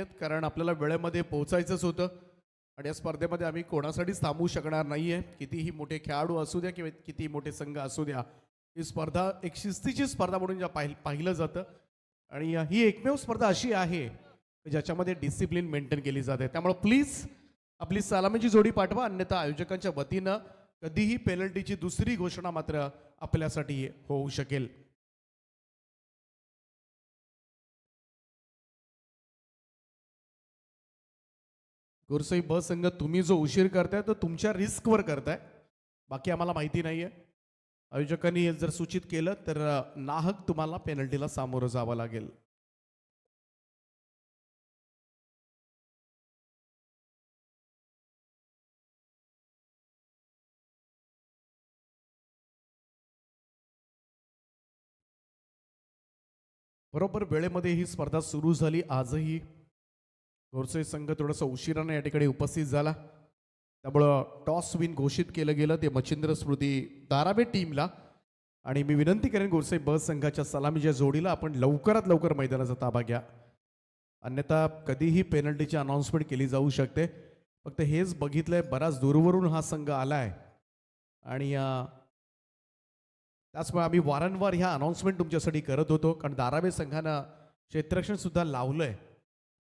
कारण आपल्याला वेळेमध्ये पोहोचायचंच होतं आणि या स्पर्धेमध्ये आम्ही कोणासाठीच थांबू शकणार नाहीये. कितीही मोठे खेळाडू असू द्या किंवा कितीही मोठे संघ असू द्या, ही स्पर्धा एक शिस्तीची स्पर्धा म्हणून पाहिलं जातं आणि ही एकमेव स्पर्धा अशी आहे ज्याच्यामध्ये डिसिप्लिन मेंटेन केली जाते. त्यामुळे प्लीज आपली सलामीची जोडी पाठवा, अन्यथा आयोजकांच्या वतीनं कधीही पेनल्टीची दुसरी घोषणा मात्र आपल्यासाठी होऊ शकेल. गुरसई ब संघ, तुम्ही जो उशीर करताय तो तुमच्या रिस्कवर करताय, बाकी आम्हाला माहिती नाहीये. आयोजकांनी जर सूचित केलं तर नाहक तुम्हाला पेनल्टीला सामोरं जावं लागेल. बरोबर वेळेमध्ये ही स्पर्धा सुरू झाली. आजही गोरसे संघ थोडासा उशिराने या ठिकाणी उपस्थित झाला, त्यामुळं टॉस विन घोषित केलं गेलं ते मच्छिंद्र स्मृती धारावे टीमला. आणि मी विनंती करेन गोरसे ब संघाच्या सलामीच्या जोडीला आपण लवकरात लवकर मैदानाचा ताबा घ्या, अन्यथा कधीही पेनल्टीची अनाऊन्समेंट केली जाऊ शकते. फक्त हेच बघितलंय, बराच दूरवरून हा संघ आलाय आणि त्याचमुळे आम्ही वारंवार ह्या अनाऊन्समेंट तुमच्यासाठी करत होतो, कारण धारावे संघानं क्षेत्ररक्षण सुद्धा लावलंय.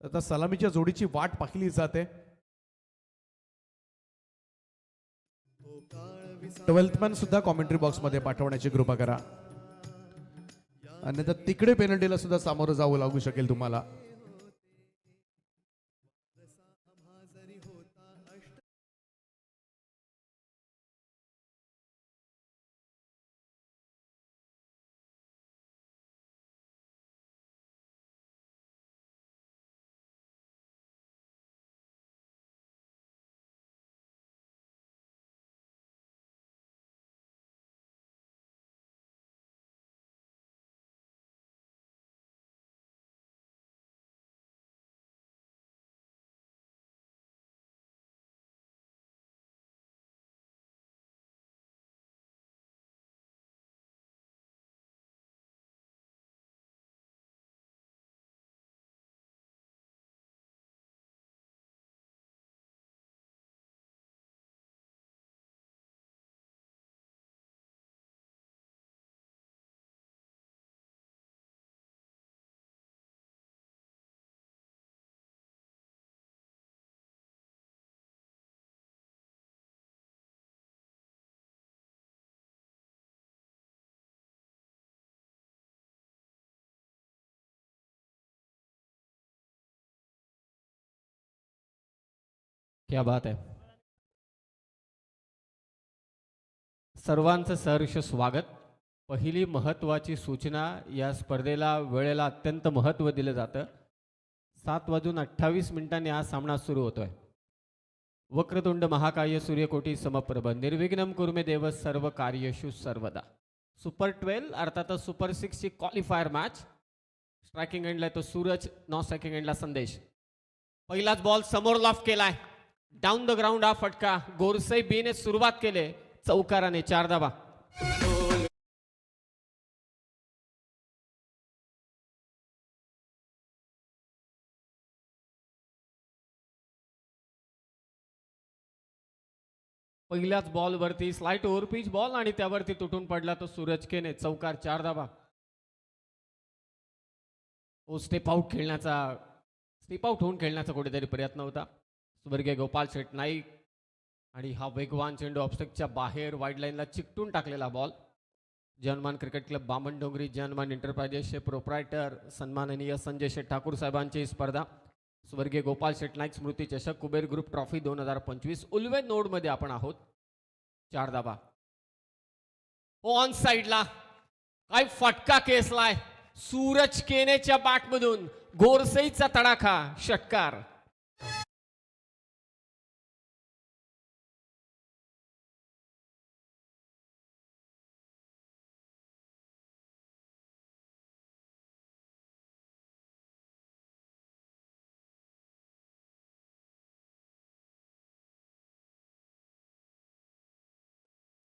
आता सलामीच्या जोडीची वाट पाहिली जाते. 12th मॅन सुद्धा कॉमेंट्री बॉक्समध्ये पाठवण्याची कृपा करा, अन्यथा तिकडे पेनल्टीला सुद्धा सामोरं जावं लागू शकेल तुम्हाला. क्या बात आहे. सर्वांचं सहर्ष स्वागत. पहिली महत्त्वाची सूचना, या स्पर्धेला वेळेला अत्यंत महत्त्व दिलं जातं. 7:28 हा सामना सुरू होतोय. वक्रतुंड महाकाय सूर्यकोटी समप्रभ निर्विघ्नं कुरुमे देव सर्व कार्येषु सर्वदा. सुपर 12 अर्थातच सुपर 6 ची क्वालिफायर मॅच. स्ट्रायकिंग एंडला तो सूरज, नॉन स्ट्रायकिंग एंडला संदेश. पहिलाच बॉल समोर लॉफ केलाय, डाऊन द ग्राउंड हा फटका. गोरसई बीने सुरुवात केले चौकाराने, 4 धावा. पहिल्याच बॉल वरती स्लाइट ओव्हरपिच बॉल आणि त्यावरती तुटून पडला तो सूरज केने, चौकार, 4 धावा. स्टेप आउट होऊन खेळण्याचा कुठेतरी प्रयत्न होता स्वर्गीय गोपाल शेठ नाईक, आणि हा वेगवान चेंडू ऑब्स्टेकच्या बाहेर वाईड लाईनला चिकटून टाकलेला ball. Janman cricket club Bamandongri, Janman एंटरप्राइजेसचे प्रोप्रायटर सन्माननीय संजय शेठ ठाकूर साहेबांची स्पर्धा. स्वर्गीय गोपाल शेठ नाईक स्मृती चषक कुबेर ग्रुप ट्रॉफी 2025 उल्वे नोडमध्ये आपण आहोत. 4 धावा. ऑन साइडला काय फटका केसलाय सूरज केनेच्या बॅटमधून. गोरसईचा तडाखा, षटकार.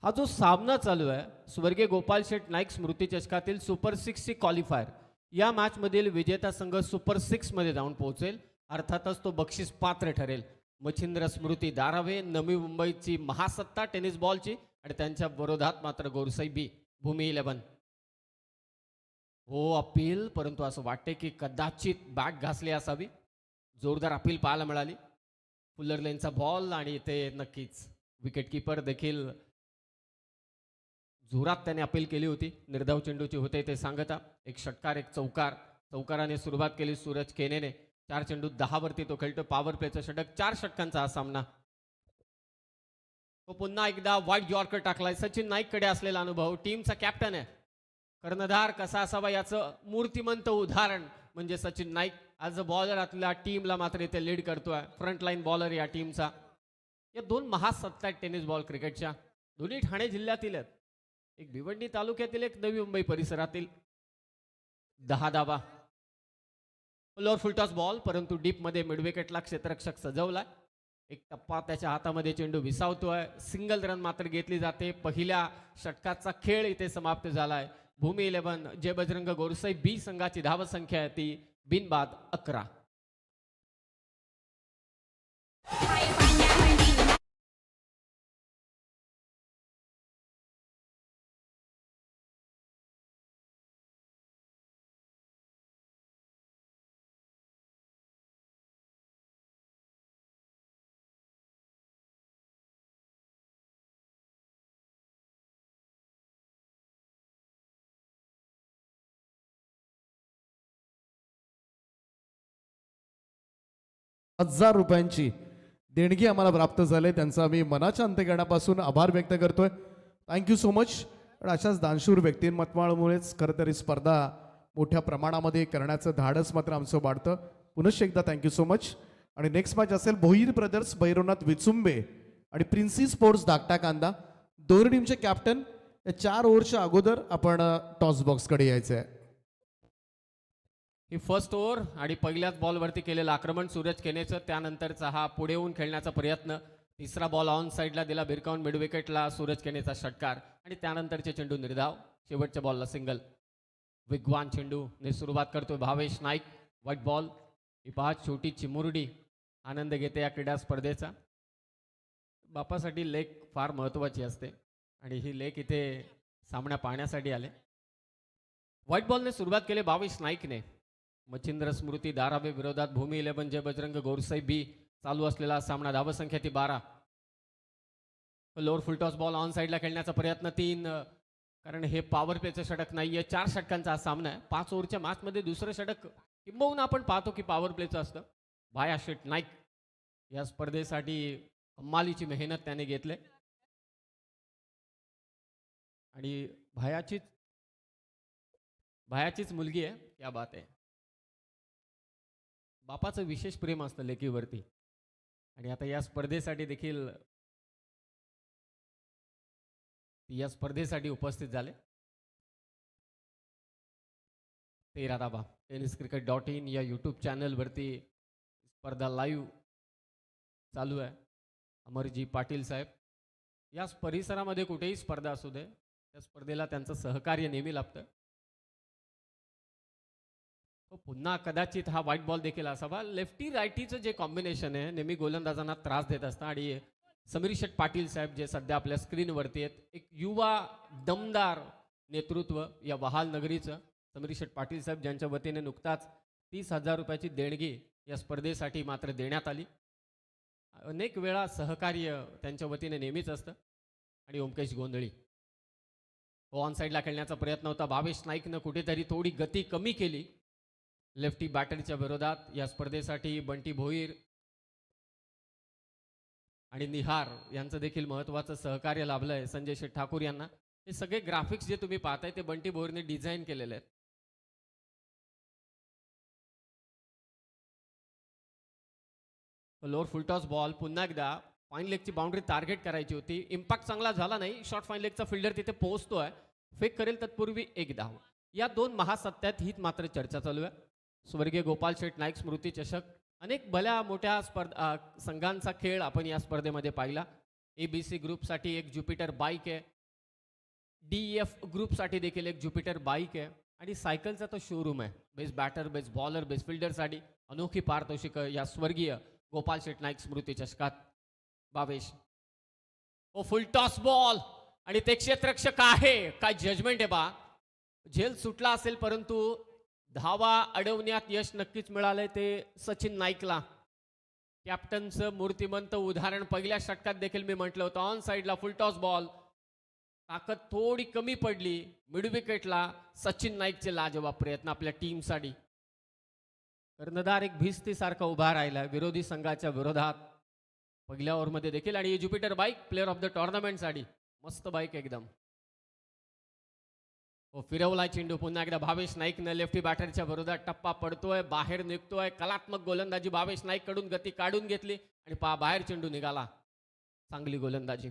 हा जो सामना चालू आहे स्वर्गीय गोपाल शेठ नाईक स्मृती चषकातील सुपर 6 ची क्वालिफायर, या मॅच मधील विजेता संघ सुपर 6 मध्ये जाऊन पोहोचेल. अर्थातच तो बक्षीस पात्र ठरेल. मच्छिंद्र स्मृती दारावे, नवी मुंबईची महासत्ता टेनिस बॉलची, आणि त्यांच्या विरोधात मात्र गोरसाई बी, भूमी 11. हो अपील, परंतु असं वाटते की कदाचित बॅट घासली असावी. जोरदार अपील पाहायला मिळाली. फुल्लर लेनचा बॉल, आणि इथे नक्कीच विकेटकीपर देखील जोरात त्याने अपील केली होती. निर्धाव चेंडूची होते ते सांगता. एक षटकार एक चौकार. चौकाराने सुरुवात केली सूरज केनेने. 4 चेंडू 10 वरती तो खेळतो. पॉवर प्लेचं षटक. 4 षटकांचा हा सामना. तो पुन्हा एकदा वाईट यॉर्कर टाकलाय. सचिन नाईककडे असलेला अनुभव. टीमचा कॅप्टन आहे. कर्णधार कसा असावा याचं मूर्तिमंत उदाहरण म्हणजे Sachin Naik. As a bowler आपल्या टीमला मात्र इथे लीड करतोय. फ्रंटलाईन बॉलर या टीमचा. या 2 महासत्ता आहेत टेनिस बॉल क्रिकेटच्या. दोन्ही ठाणे जिल्ह्यातील आहेत. एक भिवंडी तालुक्यातील, एक नवी मुंबई परिसरातील. 10 धावा. फ्लोअर फुलटॉस बॉल, परंतु डीपमध्ये मिडविकेटला क्षेत्ररक्षक सजवलाय. एक टप्पा त्याच्या हातामध्ये चेंडू विसावतोय. सिंगल रन मात्र घेतली जाते. पहिल्या षटकाचा खेळ इथे समाप्त झालाय. भूमी 11 जय बजरंग गोरसाई बी संघाची धावसंख्या आहे ती बिनबाद 11. ₹1000 देणगी आम्हाला प्राप्त झाले. त्यांचा आम्ही मनाच्या अंतःकरणापासून आभार व्यक्त करतोय. Thank you so much. पण अशाच दानशूर व्यक्तिमत्वामुळेच खरं तर ही स्पर्धा मोठ्या प्रमाणामध्ये करण्याचं धाडस मात्र आमचं वाढतं. पुनश्च एकदा थँक्यू सो मच. आणि नेक्स्ट मॅच असेल भोईर ब्रदर्स भैरवनाथ विचुंबे आणि प्रिन्सी स्पोर्ट्स धाकटा कांदा. दोन्ही टीमचे कॅप्टन. या 4 ओव्हरच्या अगोदर आपण टॉस बॉक्सकडे यायचं आहे. ही फर्स्ट ओव्हर आणि पहिल्याच बॉलवरती केलेलं आक्रमण सूरज केनेचं. त्यानंतरचा हा पुढे येऊन खेळण्याचा प्रयत्न. तिसरा बॉल ऑन साईडला दिला भिरकावून मिडविकेटला. सूरज केनेचा षटकार आणि त्यानंतरचे चेंडू निर्धाव. शेवटच्या बॉलला सिंगल. वेगवान चेंडूने सुरुवात करतोय भावेश नाईक. White ball. ही पहा छोटी चिमुरडी आनंद घेते या क्रीडा स्पर्धेचा. बापासाठी लेख फार महत्त्वाची असते आणि ही लेख इथे सामना पाहण्यासाठी आले. व्हाईट बॉलने सुरुवात केली भावेश नाईकने. मच्छिंद्र स्मृती दारावे विरोधात भूमी 11 जय बजरंग गोरसाई बी चालू असलेला सामना. धावसंख्या ती 12. लोअर फुलटॉस बॉल ऑन साईडला खेळण्याचा प्रयत्न 3, कारण हे पॉवर प्लेचं षटक नाहीये. 4 षटकांचा हा सामना आहे. 5 ओव्हरच्या मॅचमध्ये दुसरं षटक किंबहुना आपण पाहतो की पॉवर प्लेचं असतं. भाया शेट नाईक या स्पर्धेसाठी कमालीची मेहनत त्याने घेतले आणि भायाचीच मुलगी आहे. क्या बात आहे. बापाचं विशेष प्रेम असतं लेकीवरती आणि आता या स्पर्धेसाठी उपस्थित झाले. 13 धावा. tenniscricket.in या यूट्यूब चॅनलवरती स्पर्धा लाईव्ह चालू आहे. अमरजी पाटील साहेब या परिसरामध्ये कुठेही स्पर्धा असू दे त्या स्पर्धेला त्यांचं सहकार्य नेहमी लाभतं. पुन्हा कदाचित हा व्हाईट बॉल देखील असावा. लेफ्टी रायटीचं जे कॉम्बिनेशन आहे नेहमी गोलंदाजांना त्रास देत असतं आणि समीर शेठ पाटील साहेब जे सध्या आपल्या स्क्रीनवरती आहेत, एक युवा दमदार नेतृत्व या वहाल नगरीचं. समीर शेठ पाटील साहेब ज्यांच्या वतीने नुकताच ₹30,000 देणगी या स्पर्धेसाठी मात्र देण्यात आली. अनेक वेळा सहकार्य त्यांच्या वतीने नेहमीच असतं. आणि ओमकेश गोंधळी ऑन साईडला खेळण्याचा प्रयत्न होता. भावेश नाईकनं कुठेतरी थोडी गती कमी केली लेफ्टी बॅटरच्या विरोधात. या स्पर्धेसाठी बंटी भोईर आणि निहार यांचं देखील महत्त्वाचं सहकार्य लाभलं आहे संजय शेठ ठाकूर यांना. हे सगळे ग्राफिक्स जे तुम्ही पाहताय ते बंटी भोईरने डिझाईन केलेले आहेत. Lower full toss ball. पुन्हा एकदा फाईन लेगची बाउंड्री टार्गेट करायची होती. इम्पॅक्ट चांगला झाला नाही. शॉर्ट फाईन लेगचा फिल्डर तिथे पोहोचतोय. फेक करेल तत्पूर्वी 1 धाव. या 2 महासत्यात हीच मात्र चर्चा चालू आहे. स्वर्गीय गोपाल शेठ नाईक स्मृती चषक. अनेक भल्या मोठ्या संघांचा खेळ आपण या स्पर्धेमध्ये पाहिला. ABC ग्रुपसाठी एक ज्युपिटर बाईक आहे. DEF ग्रुपसाठी देखील एक ज्युपिटर बाईक आहे आणि सायकलचा तो शोरूम आहे. Best batter, best bowler, best फिल्डरसाठी. अनोखी पारितोषिक या स्वर्गीय गोपाल शेट नाईक स्मृती चषकात. Bhavesh oh full toss ball आणि ते क्षेत्ररक्षक आहे. काय जजमेंट आहे बा. झेल सुटला असेल परंतु धावा अडवण्यात यश नक्कीच मिळालंय ते सचिन नाईकला. कॅप्टनचं मूर्तिमंत उदाहरण पहिल्या षटकात देखील मी म्हटलं होतं. ऑन साईडला फुल टॉस बॉल, ताकद थोडी कमी पडली मिड विकेटला. सचिन नाईकचे लाजवाब प्रयत्न आपल्या टीमसाठी. कर्णधार एक भिस्तीसारखा उभा राहिला विरोधी संघाच्या विरोधात पहिल्या ओव्हरमध्ये देखील. आणि Jupiter bike player of the टुर्नामेंटसाठी मस्त बाईक एकदम. हो फिरवला चेंडू पुन्हा एकदा भावेश नाईकनं लेफ्टी बॅटरच्या विरोधात. टप्पा पडतोय, बाहेर निघतोय. कलात्मक गोलंदाजी भावेश नाईक कडून गती काढून घेतली आणि बाहेर चेंडू निघाला. चांगली गोलंदाजी.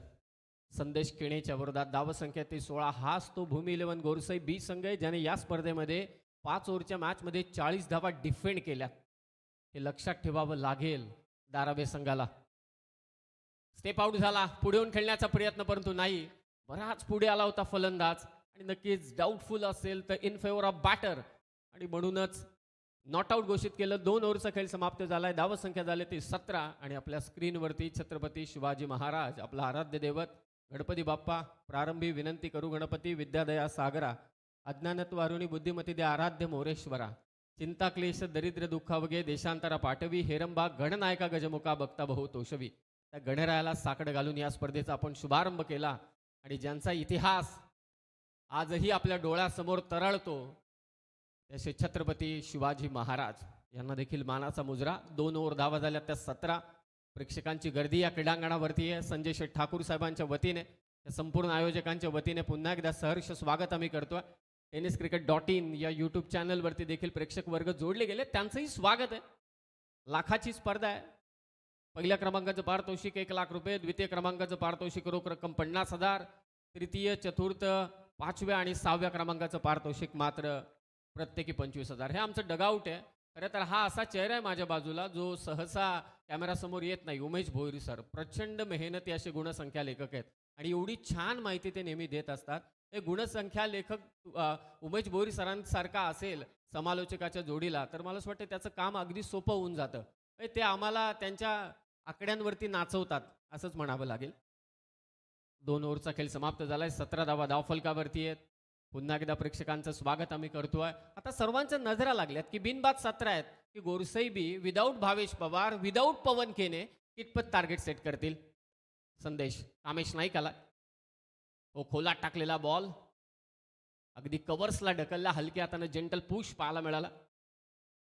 संदेश केणेच्या विरोधात. धावसंख्या ती 16. हाच तो भूमी 11 गोरसई बी संघ आहे ज्याने या स्पर्धेमध्ये 5 ओव्हरच्या मॅचमध्ये 40 धावा डिफेंड केल्या. हे लक्षात ठेवावं लागेल धारावे संघाला. स्टेप आउट झाला. पुढे येऊन खेळण्याचा प्रयत्न परंतु नाही. बराच पुढे आला होता फलंदाज आणि नक्कीच डाऊटफुल असेल तर इन फेवर ऑफ बॅटर आणि म्हणूनच नॉट आउट घोषित केलं. 2 ओव्हरचा खेळ समाप्त झालाय. धावसंख्या झाली ती 17 आणि आपल्या स्क्रीनवरती छत्रपती शिवाजी महाराज आपला आराध्य दैवत गणपती बाप्पा. प्रारंभी विनंती करू गणपती विद्यादया सागरा, अज्ञानत्व वारुणी बुद्धिमती दे आराध्य मोरेश्वरा, चिंता क्लेश दरिद्र दुःखावगे देशांतरा पाठवी, हेरंबा गणनायका गजमुखा बघता बहु तोषवी. त्या गणरायाला साकड घालून या स्पर्धेचा आपण शुभारंभ केला आणि ज्यांचा इतिहास आजही आपल्या डोळ्यासमोर तरळतो तसे छत्रपती शिवाजी महाराज यांना देखील मानाचा मुजरा. 2 ओव्हर धावा झाल्या त्या 17. प्रेक्षकांची गर्दी या क्रीडांगणावरती आहे. संजय शेठ ठाकूर साहेबांच्या वतीने त्या संपूर्ण आयोजकांच्या वतीने पुन्हा एकदा सहर्ष स्वागत आम्ही करतोय. tenniscricket.in या यूट्यूब चॅनलवरती देखील प्रेक्षक वर्ग जोडले गेले, त्यांचंही स्वागत आहे. लाखाची स्पर्धा आहे. पहिल्या क्रमांकाचं पारितोषिक 1 लाख रुपये, द्वितीय क्रमांकाचं पारितोषिक रोख रक्कम 50,000, तृतीय चतुर्थ 5व्या आणि 6व्या क्रमांकाचं पारितोषिक मात्र प्रत्येकी 25,000. हे आमचं डगआउट आहे. खरं तर हा असा चेहरा आहे माझ्या बाजूला जो सहसा कॅमेरासमोर येत नाही. उमेश भोईर सर प्रचंड मेहनती असे गुणसंख्या लेखक आहेत आणि एवढी छान माहिती ते नेहमी देत असतात. हे गुणसंख्या लेखक उमेश भोईर सरांसारखा असेल समालोचकाच्या जोडीला तर मला असं वाटतं त्याचं काम अगदी सोपं होऊन जातं. ते आम्हाला त्यांच्या आकड्यांवरती नाचवतात असंच म्हणावं लागेल. 2 ओव्हरचा खेळ समाप्त झालाय. 17 धावा धावफलकावरती आहेत. पुन्हा एकदा प्रेक्षकांचं स्वागत आम्ही करतोय. आता सर्वांच्या नजरा लागल्यात की बिनबाद 17 आहेत की गोरसई बी विदाऊट भावेश पवार विदाऊट पवन केने कितपत टार्गेट सेट करतील. संदेश कामेश नाईक आला. हो खोलात टाकलेला बॉल अगदी कव्हर्सला ढकलला. हलक्या हातानं जेंटल पुश पाहायला मिळाला.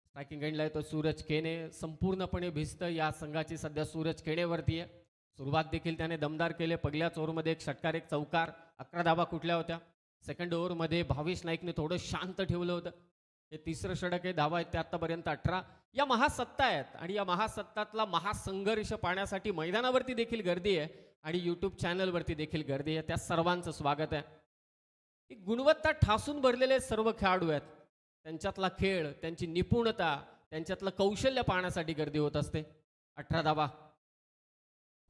स्ट्रायकिंग एंडला येतो सूरज केने. संपूर्णपणे भिस्त या संघाची सध्या सूरज केनेवरती आहे. सुरुवात देखील त्याने दमदार केले. पहिल्याच ओव्हरमध्ये 1 षटकार 1 चौकार 11 धावा कुठल्या होत्या. सेकंड ओव्हरमध्ये भावेश नाईकने थोडं शांत ठेवलं होतं. हे तिसरं षटक आहे. धावा आहेत ते आत्तापर्यंत 18. या महासत्ता आहेत आणि या महासत्तातला महासंघर्ष पाहण्यासाठी मैदानावरती देखील गर्दी आहे आणि यूट्यूब चॅनलवरती देखील गर्दी आहे. त्या सर्वांचं स्वागत आहे. एक गुणवत्ता ठासून भरलेले सर्व खेळाडू आहेत. त्यांच्यातला खेळ, त्यांची निपुणता, त्यांच्यातलं कौशल्य पाहण्यासाठी गर्दी होत असते. 18 धावा.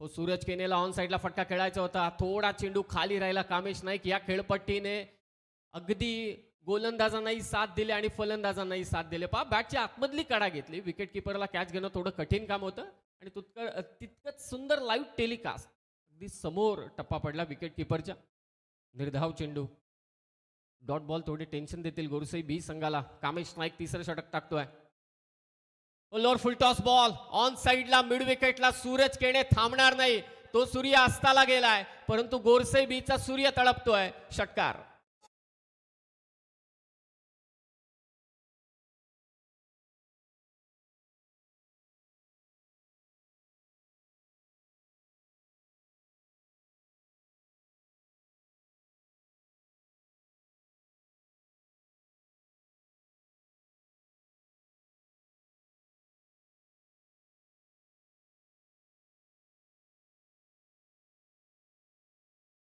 हो सूरज केनेला ऑन साईडला फटका खेळायचा होता. थोडा चेंडू खाली राहिला. कामेश नाईक या खेळपट्टीने अगदी गोलंदाजांनाही साथ दिले आणि फलंदाजांनाही साथ दिले. बॅटची आतमधली कडा घेतली. विकेट किपरला कॅच घेणं थोडं कठीण काम होतं आणि तितकंच सुंदर लाईव्ह टेलिकास्ट. अगदी समोर टप्पा पडला विकेट किपरच्या. निर्धाव चेंडू. डॉट बॉल थोडी टेन्शन देतील गोरसई बी संघाला. कामेश नाईक तिसरं षटक टाकतोय. Lower full toss ball on साईडला मिड विकेटला. सूरज केणे थांबणार नाही. तो सूर्य अस्ताला गेलाय परंतु गोरसई बीचा सूर्य तळपतोय. षटकार.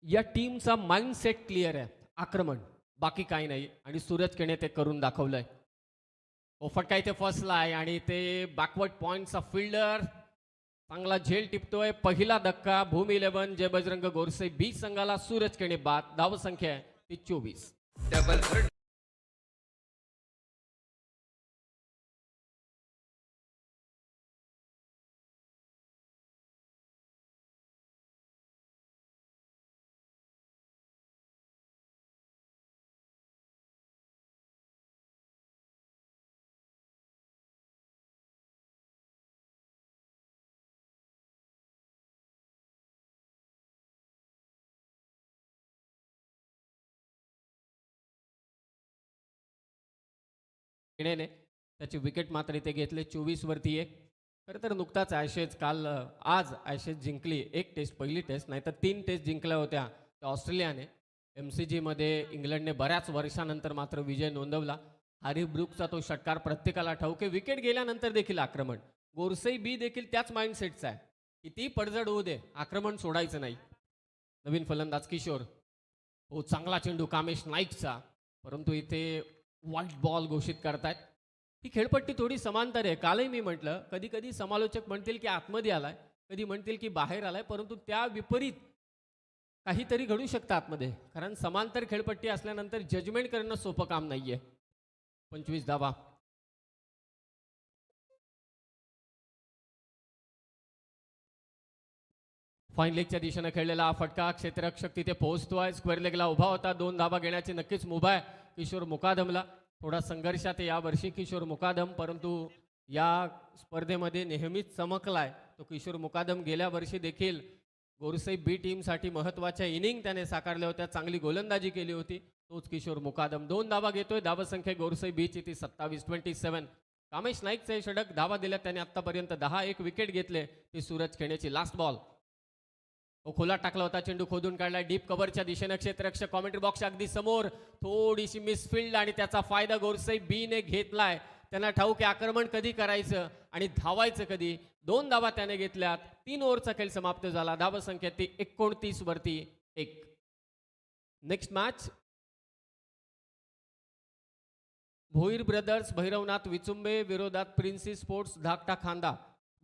या टीमचा माइंडसेट क्लिअर आहे. आक्रमण बाकी काही नाही आणि सूरज केने ते करून दाखवलंय. फटका इथे फसला आहे आणि ते बॅकवर्ड पॉइंटचा फिल्डर चांगला झेल टिपतोय. पहिला धक्का भूमी 11 जय बजरंग गोरसई बी संघाला. सूरज केने बाद. धावसंख्या आहे ती 24. केनेने त्याची विकेट मात्र इथे घेतले 24 वरती 1. खरं तर नुकताच आज ॲशेज जिंकली एक टेस्ट, पहिली टेस्ट, नाहीतर 3 टेस्ट जिंकल्या होत्या त्या ऑस्ट्रेलियाने. MCGमध्ये इंग्लंडने बऱ्याच वर्षानंतर मात्र विजय नोंदवला. हॅरी ब्रूकचा तो षटकार प्रत्येकाला ठाऊक आहे. विकेट गेल्यानंतर देखील आक्रमण. गोरसई बी देखील त्याच माइंडसेटचा आहे. किती पडझड होऊ दे, आक्रमण सोडायचं नाही. नवीन फलंदाज किशोर. हो, चांगला चेंडू कामेश नाईकचा, परंतु इथे व्हाईट बॉल घोषित करतायत. ही खेळपट्टी थोडी समांतर आहे. कालही मी म्हटलं, कधी कधी समालोचक म्हणतील की आतमध्ये आलाय, कधी म्हणतील की बाहेर आलाय, परंतु त्या विपरीत काहीतरी घडू शकतं आतमध्ये. कारण समांतर खेळपट्टी असल्यानंतर जजमेंट करणं सोपं काम नाहीये. 25 धावा. फाईन लेगच्या दिशेनं खेळलेला हा फटका, क्षेत्ररक्षक तिथे पोहोचतोय. स्क्वेअर लेगला उभा होता. 2 धावा घेण्याची नक्कीच मुभा आहे किशोर मुकादमला. थोडा संघर्षात आहे यावर्षी किशोर मुकादम, परंतु या स्पर्धेमध्ये नेहमीच चमकलाय तो किशोर मुकादम. गेल्या वर्षी देखील गोरसई बी टीमसाठी महत्त्वाच्या इनिंग त्याने साकारल्या होत्या, चांगली गोलंदाजी केली होती. तोच किशोर मुकादम 2 धावा घेतोय. धावसंख्या गोरसई बीची ती 27. कामेश नाईकचे षटक धावा दिल्या त्याने आतापर्यंत 10. 1 विकेट घेतले. ती सूरज खेण्याची लास्ट बॉल. खोला टाकला होता, चेंडू खोदून काढला डीप कव्हरच्या दिशेने. क्षेत्ररक्षक कॉमेंट्री बॉक्सच्या अगदी समोर. थोडीशी मिसफिल्ड आणि त्याचा फायदा गोरसई बीने घेतलाय. त्यांना ठाऊक आहे आक्रमण कधी करायचं आणि धावायचं कधी. 2 धावा त्याने घेतल्यात. 3 ओव्हरचा खेळ समाप्त झाला. धावसंख्या ती 29 वरती 1. Next match Bhoir brothers Bhairavnath Vichumbe विरोधात प्रिन्सी स्पोर्ट्स धाकटा खांदा.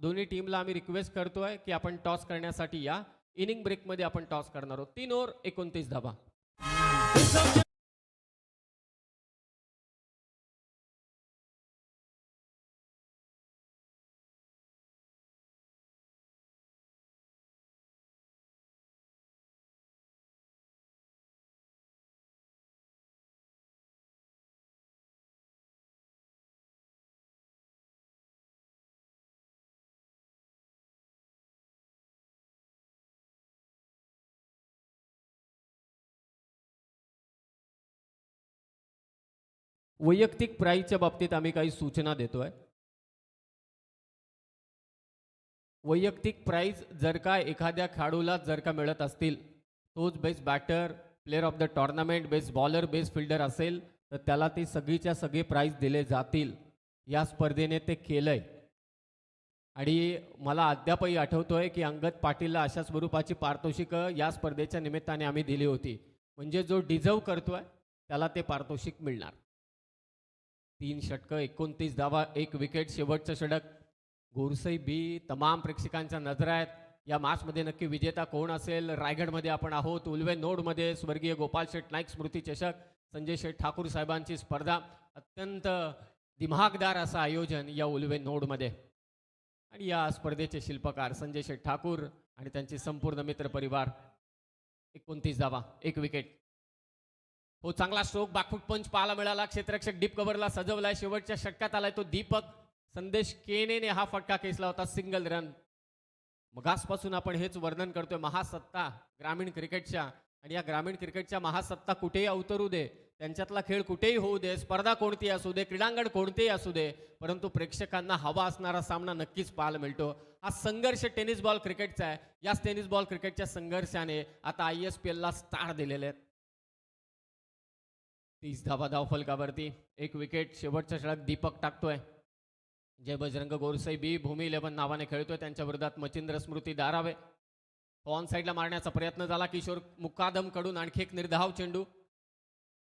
दोन्ही टीमला आम्ही रिक्वेस्ट करतोय की आपण टॉस करण्यासाठी या. इनिंग ब्रेकमध्ये आपण टॉस करणार आहोत. 3 ओव्हर 29 धावा. वैयक्तिक प्राईजच्या बाबतीत आम्ही काही सूचना देतोय. वैयक्तिक प्राईज जर का एखाद्या खेळाडूला जर का मिळत असतील, तोच best batter, player of the tournament, best bowler, best fielder असेल, तर त्याला ती सगळीच्या सगळे प्राईज दिले जातील. या स्पर्धेने ते केलंय. आणि मला अद्यापही आठवतोय की अंगद पाटीलला अशा स्वरूपाची पारितोषिकं या स्पर्धेच्या निमित्ताने आम्ही दिली होती. म्हणजे जो डिझर्व करतोय त्याला ते पारितोषिक मिळणार. 3 षटकं, 29 धावा, 1 विकेट. शेवटचं षटक गोरसई बी. तमाम प्रेक्षकांच्या नजरा आहेत या मॅचमध्ये. नक्की विजेता कोण असेल? रायगडमध्ये आपण आहोत. उल्वे नोडमध्ये स्वर्गीय गोपाल शेठ नाईक स्मृती चषक, संजय शेठ ठाकूर साहेबांची स्पर्धा. अत्यंत दिमागदार असं आयोजन या उल्वे नोडमध्ये. आणि या स्पर्धेचे शिल्पकार संजय शेठ ठाकूर आणि त्यांचे संपूर्ण मित्र परिवार. 29 धावा, 1 विकेट. हो, चांगला स्ट्रोक, बॅकफूट पंच पाहायला मिळाला. क्षेत्ररक्षक डीप कव्हरला सजवलाय. शेवटच्या षटकात आलाय तो दीपक संदेश केनेने हा फटका खेचला होता. Single run. मगासपासून आपण हेच वर्णन करतोय महासत्ता ग्रामीण क्रिकेटच्या. आणि या ग्रामीण क्रिकेटच्या महासत्ता कुठेही अवतरू दे, त्यांच्यातला खेळ कुठेही होऊ दे, स्पर्धा कोणती असू दे, क्रीडांगण कोणतेही असू दे, परंतु प्रेक्षकांना हवा असणारा सामना नक्कीच पाहायला मिळतो. हा संघर्ष टेनिस बॉल क्रिकेटचा आहे. याच टेनिस बॉल क्रिकेटच्या संघर्षाने आता ISPLला स्टार दिलेले आहेत. 30 धावा धावफलकावरती, 1 विकेट. शेवटचा षटक दीपक टाकतोय. जय बजरंग गोरसई बी भूमी 11 नावाने खेळतोय. त्यांच्या विरोधात मचिंद्र स्मृती दारावे. ऑन साईडला मारण्याचा प्रयत्न झाला किशोर मुकादम कडून. आणखी एक निर्धाव चेंडू.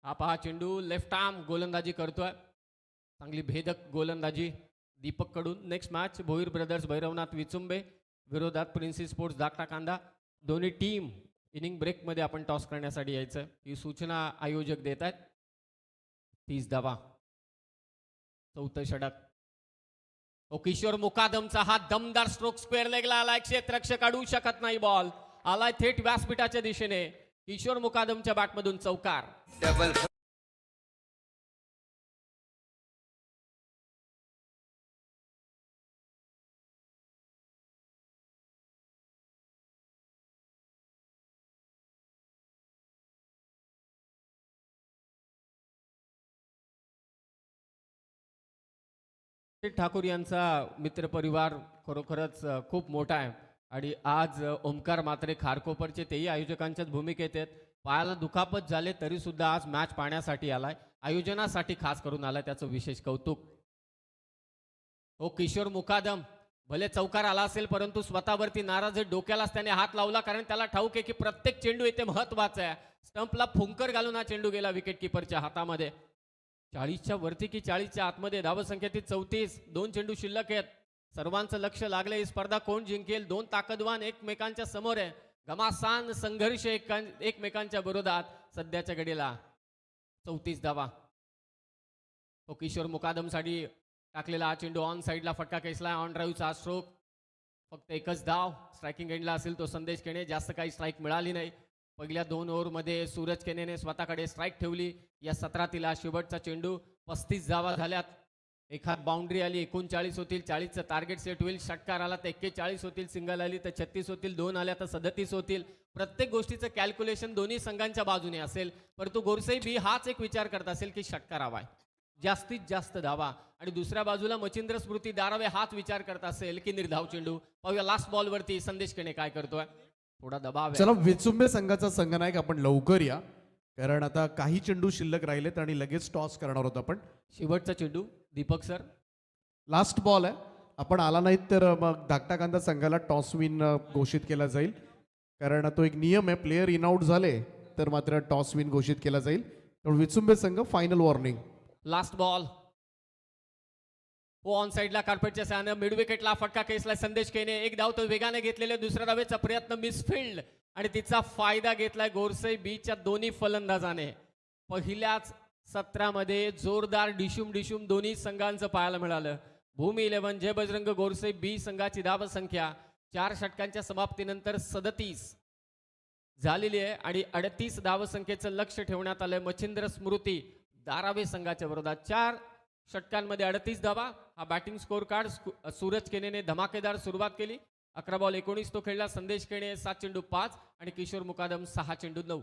हा पहा चेंडू लेफ्ट आर्म गोलंदाजी करतोय. चांगली भेदक गोलंदाजी दीपक कडून. Next match Bhoir brothers Bhairavnath Vichumbe विरोधात प्रिन्सी स्पोर्ट्स धाकटा कांदा. दोन्ही टीम इनिंग ब्रेकमध्ये आपण टॉस करण्यासाठी यायचं ही सूचना आयोजक देत आहेत. 30 धावा, 4थं षटक. किशोर मुकादमचा हा दमदार स्ट्रोक स्क्वेअर लेगला आलाय. क्षेत्ररक्षक अडवू शकत नाही. बॉल आलाय थेट व्यासपीठाच्या दिशेने. किशोर मुकादमच्या बॅटमधून चौकार. शेठ ठाकूर यांचा मित्रपरिवार खरोखरच खूप मोठा आहे आणि आज ओमकार मात्रे खारकोपरचे तेही आयोजकांच्याच भूमिकेत आहेत. पायाला दुखापत झाले तरी सुद्धा आज मॅच पाहण्यासाठी आलाय, आयोजनासाठी खास करून आलाय, त्याचं विशेष कौतुक. हो किशोर मुकादम भले चौकार आला असेल परंतु स्वतःवरती नाराज आहे, डोक्यालाच त्याने हात लावला कारण त्याला ठाऊक आहे की प्रत्येक चेंडू इथे महत्वाचा आहे. स्टंपला फुंकर घालून हा चेंडू गेला विकेट किपरच्या हातामध्ये. 40च्या वरती की 40च्या आतमध्ये धावसंख्या ती 34, 2 चेंडू शिल्लक आहेत. सर्वांचं लक्ष लागलं, ही स्पर्धा कोण जिंकेल. 2 ताकदवान एकमेकांच्या समोर आहे, घमासान संघर्ष एकमेकांच्या विरोधात. सध्याच्या घडीला 34 धावा. तो किशोर मुकादमसाठी टाकलेला हा चेंडू ऑन साईडला फटका खेचला. ऑन ड्राईव्हचा स्ट्रोक, फक्त एकच धाव. स्ट्रायकिंग एंडला असेल तो संदेश केणे, जास्त काही स्ट्राईक मिळाली नाही. पहिल्या 2 ओव्हरमध्ये सूरज केनेने स्वतःकडे स्ट्राईक ठेवली. या सत्रातील हा शेवटचा चेंडू. 35 धावा झाल्यात. एखाद बाउंड्री आली 39 होतील, 40चं टार्गेट सेट होईल. षटकार आला तर 41 होतील, सिंगल आली तर 36 होतील, 2 आल्या तर 37 होतील. प्रत्येक गोष्टीचं कॅल्क्युलेशन दोन्ही संघांच्या बाजूने असेल, परंतु गोरसई बी हाच एक विचार करत असेल की षटकार हवाय, जास्तीत जास्त धावा. आणि दुसऱ्या बाजूला मच्छिंद्र स्मृती दारावे हाच विचार करत असेल की निर्धाव चेंडू. पाहूया लास्ट बॉलवरती संदेश केणे काय करतोय. थोडा दबाव आहे. चला विचुंबे संघाचा संघनायक आपण लवकर या, कारण आता काही चेंडू शिल्लक राहिलेत आणि लगेच टॉस करणार आहोत आपण. शेवटचा चेंडू दीपक सर. लास्ट बॉल आहे, आपण आला नाहीत तर मग धाकटा कांदा संघाला टॉस विन घोषित केला जाईल, कारण तो एक नियम आहे, प्लेयर इन आउट झाले तर मात्र टॉस विन घोषित केला जाईल. तर विचुंबे संघ फायनल वॉर्निंग. Last ball. हो ऑन साईडला कार्पेटच्या सहाय्याने मिड विकेटला फटका खेचला संदेश केने. एक धाव तो वेगाने घेतलेले, दुसऱ्या धावेचा प्रयत्न मिसफिल्ड आणि तिचा फायदा घेतलाय गोरसई बीच्या दोन्ही फलंदाजाने. पहिल्याच सत्रामध्ये जोरदार डिशुम डिशुम दोन्ही संघांचं पाहायला मिळालं. भूमी 11 जय बजरंग गोरसई बी संघाची धाव संख्या 4 षटकांच्या समाप्तीनंतर 37 झालेली आहे आणि 38 धावसंख्येचं लक्ष ठेवण्यात आलंय मच्छिंद्र स्मृती दारावे संघाच्या विरोधात. 4 षटकांमध्ये 38 धावा हा बॅटिंग स्कोर कार्ड. सूरज केनेने धमाकेदार सुरुवात केली. 11 बॉल 19 तो खेळला. संदेश केणे 7 चेंडू 5 आणि किशोर मुकादम 6 चेंडू 9.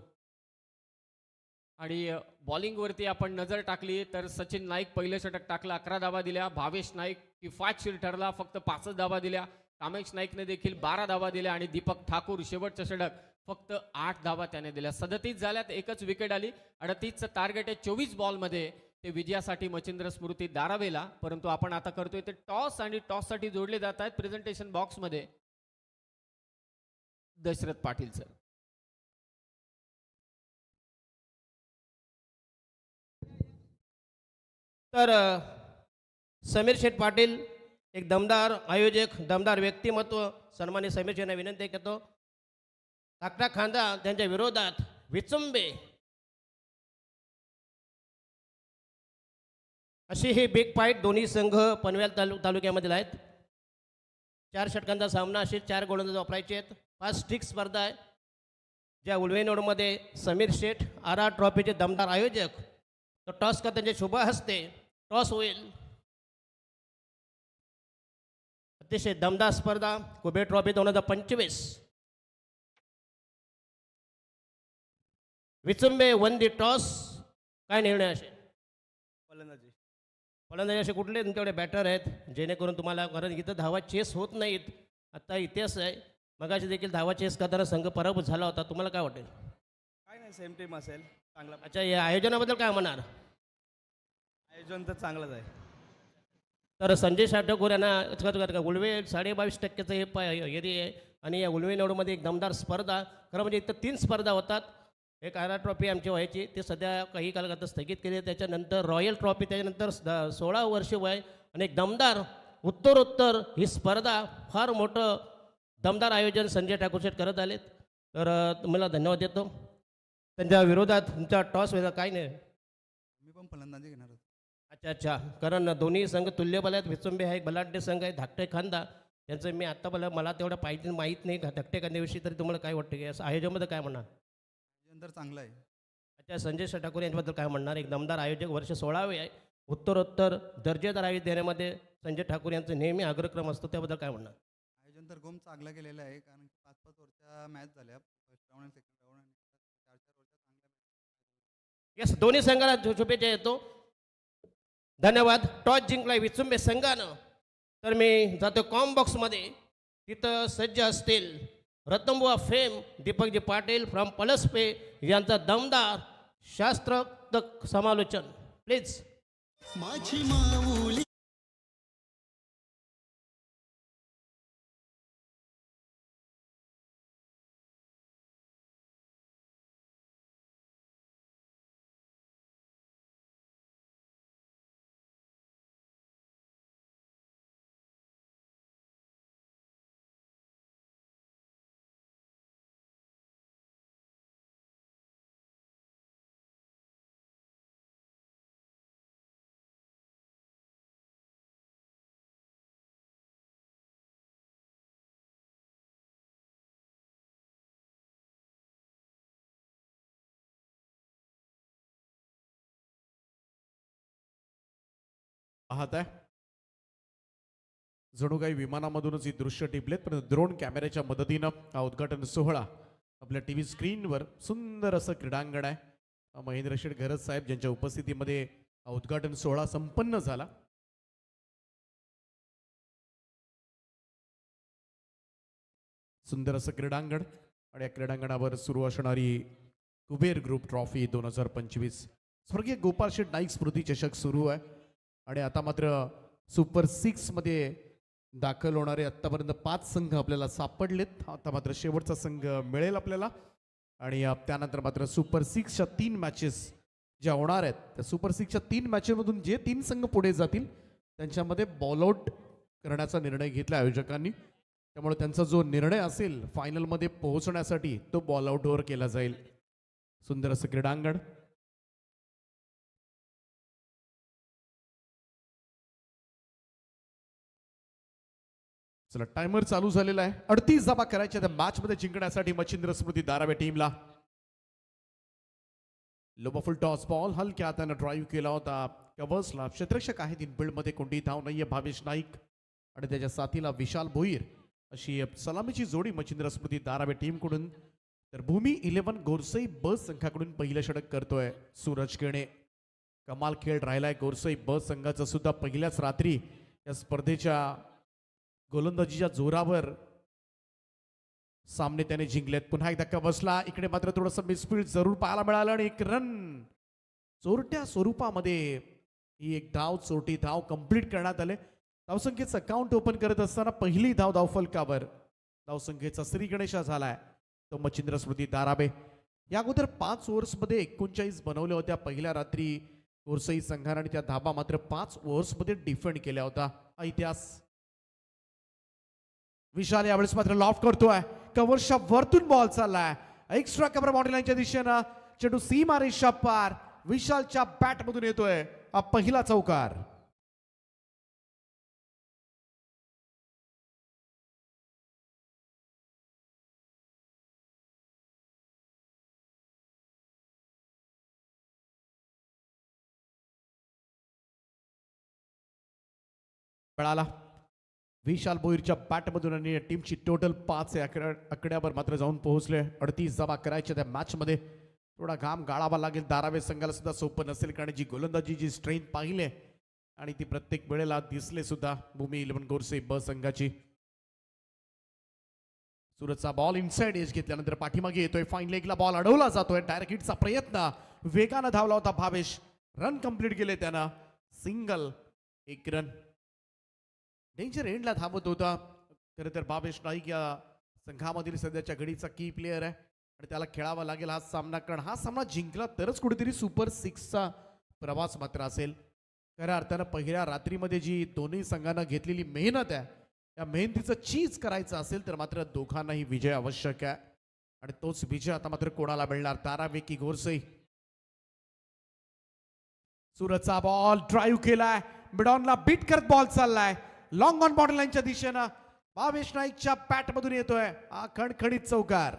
आणि बॉलिंगवरती आपण नजर टाकली तर सचिन नाईक पहिलं षटक टाकलं, 11 धावा दिल्या. भावेश नाईक किफायतशीर ठरला, फक्त 5 धावा दिल्या. कामेश नाईकने देखील 12 धावा दिल्या आणि दीपक ठाकूर शेवटचं षटक फक्त 8 धावा त्याने दिल्या. 37 झाल्यात, एकच विकेट आली. 38चं टार्गेट आहे 24 बॉलमध्ये. ते विजयासाठी मच्छिंद्र स्मृती दारावेला, परंतु आपण आता करतोय ते टॉस आणि टॉससाठी जोडले जात आहेत प्रेझेंटेशन बॉक्समध्ये दशरथ पाटील सर. तर समीर शेठ पाटील एक दमदार आयोजक, दमदार व्यक्तिमत्व, सन्मान्य समीर शेठना विनंती करतो. धाकटा खांदा त्यांच्या विरोधात विचुंबे अशी ही बिग फाईट दोन्ही संघ पनवेल तालुक्यामधील आहेत. 4 षटकांचा सामना, असे 4 गोलंदाज वापरायचे आहेत. 5 स्ट्रिक स्पर्धा आहे, ज्या उलवेनोडमध्ये समीर शेठ आर आर ट्रॉफीचे दमदार आयोजक. तर टॉस का त्यांच्या शुभ हस्ते टॉस होईल. अतिशय दमदार स्पर्धा कुबेर ट्रॉफी 2025. विचुंबे वन दी टॉस. काय निर्णय असेल? फलंदाजी असे कुठले तुमच्याकडे बॅटर आहेत जेणेकरून तुम्हाला, कारण इथं धावा चेस होत नाहीत. आता इतिहास आहे, मगाशी देखील धावा चेस करताना संघ पराभूत झाला होता. तुम्हाला काय वाटेल? काय नाही, सेम टीम असेल चांगला. अच्छा, या आयोजनाबद्दल काय म्हणणार? आयोजन तर चांगलंच आहे. तर संजय ठाकूर यांना उलवे 22.5% हे एरिया आहे आणि या उलवे नोडमध्ये एक दमदार स्पर्धा. खरं म्हणजे इथं 3 स्पर्धा होतात. एक आर आर ट्रॉफी आमची व्हायची, ते सध्या काही कालात स्थगित केली. त्याच्यानंतर रॉयल ट्रॉफी, त्याच्यानंतर 16 वर्ष वय आणि एक दमदार उत्तरोत्तर ही स्पर्धा. फार मोठं दमदार आयोजन संजय ठाकूर शेठ करत आलेत. तर तुम्हाला धन्यवाद देतो. त्यांच्या विरोधात तुमचा टॉस व्हायचा काय नाही. मी पण फलंदाजी घेणार होतो. अच्छा, कारण दोन्ही संघ तुल्यबल आहेत. विचुंबे हा एक बलाढ्य संघ आहे, धाकटे खांदा त्यांचं मी आत्ता मला तेवढं पाहिजे माहीत नाही धाकटे खांद्याविषयी. तरी तुम्हाला काय वाटतं की असं आयोजनामध्ये काय म्हणणार? आयोजन तर चांगलं आहे. अच्छा, संजय ठाकूर यांच्याबद्दल काय म्हणणार? एक दमदार आयोजक, वर्ष 16वे आहे. उत्तरोत्तर दर्जेदार आयोजन देण्यामध्ये संजय ठाकूर यांचं नेहमी अग्रक्रम असतो, त्याबद्दल काय म्हणणार? आयोजन तर खूप चांगलं केलेलं आहे, कारण 5-5 वरच्या मॅच झाल्या, फर्स्ट राऊंड आणि सेकंड राऊंड आणि 4-4 वरच्या चांगल्या मॅच. येस, दोन्ही संघाला शुभेच्छा येतो. धन्यवाद. टॉस जिंकलाय विचुंबे संघानं. तर मी जातो कॉम्बॉक्समध्ये. तिथं सज्ज असतील रत्नबुवा फेम दीपकजी पाटील फ्रॉम पलसपे यांचा दमदार शास्त्रोक्त समालोचन प्लीज. माझी माऊली पाहत आहे जणू काही विमानामधूनच ही दृश्य टिपलेत, पण ड्रोन कॅमेऱ्याच्या मदतीनं हा उद्घाटन सोहळा आपल्या टीव्ही स्क्रीनवर सुंदर असं क्रीडांगण आहे. महेंद्र शेठ घरत साहेब ज्यांच्या उपस्थितीमध्ये हा उद्घाटन सोहळा संपन्न झाला. सुंदर असं क्रीडांगण आणि या क्रीडांगणावर सुरू असणारी कुबेर ग्रुप ट्रॉफी 2025 स्वर्गीय गोपाळ शेठ नाईक स्मृती चषक सुरू आहे. आणि आता मात्र सुपर 6 मध्ये दाखल होणारे आत्तापर्यंत 5 संघ आपल्याला सापडलेत. आता मात्र शेवटचा संघ मिळेल आपल्याला. आणि त्यानंतर मात्र सुपर 6च्या 3 मॅचेस ज्या होणार आहेत त्या सुपर 6च्या 3 मॅचेसमधून जे 3 संघ पुढे जातील त्यांच्यामध्ये बॉलआउट करण्याचा निर्णय घेतला आयोजकांनी. त्यामुळे त्यांचा जो निर्णय असेल फायनलमध्ये पोहोचण्यासाठी तो बॉलआउटवर केला जाईल. सुंदर असं क्रीडांगण. चला टायमर चालू झालेला आहे. 38 धावा करायच्या त्या मॅच मध्ये जिंकण्यासाठी मच्छिंद्र स्मृती दारावे टीमला. लोबफुल टॉस बॉल हलक्या हाताने ड्राईव्ह केला होता कव्हर्सला. क्षेत्ररक्षक आहेत इनफिल्ड मध्ये, कोणती धाव नाहीये. भावेश नाईक आणि त्याच्या साथीला विशाल भोईर अशी सलामीची जोडी मच्छिंद्र स्मृती दारावे टीमकडून. तर भूमी 11 गोरसई बस संघाकडून पहिलं षटक करतोय सूरज केणे. कमाल खेळ राहिलाय गोरसई बस संघाचा सुद्धा. पहिल्याच रात्री या स्पर्धेच्या गोलंदाजीच्या जोरावर सामने त्याने जिंकलेत. पुन्हा एक धक्का बसला. इकडे मात्र थोडंसं मिसफील्ड जरूर पाहायला मिळालं आणि एक रन चोरट्या स्वरूपामध्ये ही एक धाव चोरटी धाव कंप्लीट करण्यात आले. धावसंख्येचं अकाउंट ओपन करत असताना पहिली धाव धावफलकावर धावसंख्येचा श्री गणेशा झालाय तो मच्छिंद्र स्मृती दाराबे. या अगोदर 5 ओव्हर्समध्ये 39 बनवल्या होत्या पहिल्या रात्री गोरसई संघाने आणि त्या धाबा मात्र 5 ओव्हर्समध्ये डिफेंड केल्या होता. हा इतिहास. विशाल यावेळेस मात्र लॉफ्ट करतोय. कव्हरच्या वरतून बॉल चाललाय एक्स्ट्रा कव्हर बाउंड्री लाईनच्या दिशेनं. चेंडू सीमा रेषा पार विशालच्या बॅट मधून येतोय. हा पहिला चौकार. मिळाला विशाल भोईरच्या बॅटमधून आणि टीमची टोटल 5 आकड्यावर मात्र जाऊन पोहोचले. 38 धावा करायच्या त्या मॅच मध्ये. थोडा घाम गाळावा लागेल दारावे संघाला सुद्धा सोपं नसेल, कारण जी गोलंदाजीची स्ट्रेंथ पाहिले आणि ती प्रत्येक वेळेला दिसले सुद्धा भूमी 11 गोरसे ब संघाची. सुरतचा बॉल इनसाइड एज घेतल्यानंतर पाठीमागे येतोय. फाईन लेगला बॉल अडवला जातोय. डायरेक्ट हिटचा प्रयत्न वेगानं धावला होता भावेश. रन कंप्लीट केले त्यानं. Single 1 run. डेंजर एंडला थांबत होता. खरं तर भावेश नाईक या संघामधील सध्याच्या घडीचा की प्लेअर आहे आणि त्याला खेळावा लागेल हा सामना, कारण हा सामना जिंकला तरच कुठेतरी सुपर 6चा प्रवास मात्र असेल. खऱ्या अर्थानं पहिल्या रात्रीमध्ये जी दोन्ही संघांना घेतलेली मेहनत आहे त्या मेहनतीचं चीज करायचं असेल तर मात्र दोघांनाही विजय आवश्यक आहे आणि तोच विजय आता मात्र कोणाला मिळणार. दारावे की गोरसई. सुरतचा बॉल ड्राईव्ह केलाय. मिडॉनला बीट करत बॉल चाललाय लॉंग ऑन बॉर्डर लाईनच्या दिशेनं. भावेश नाईकच्या बॅट मधून येतोय हा खणखणीत चौकार.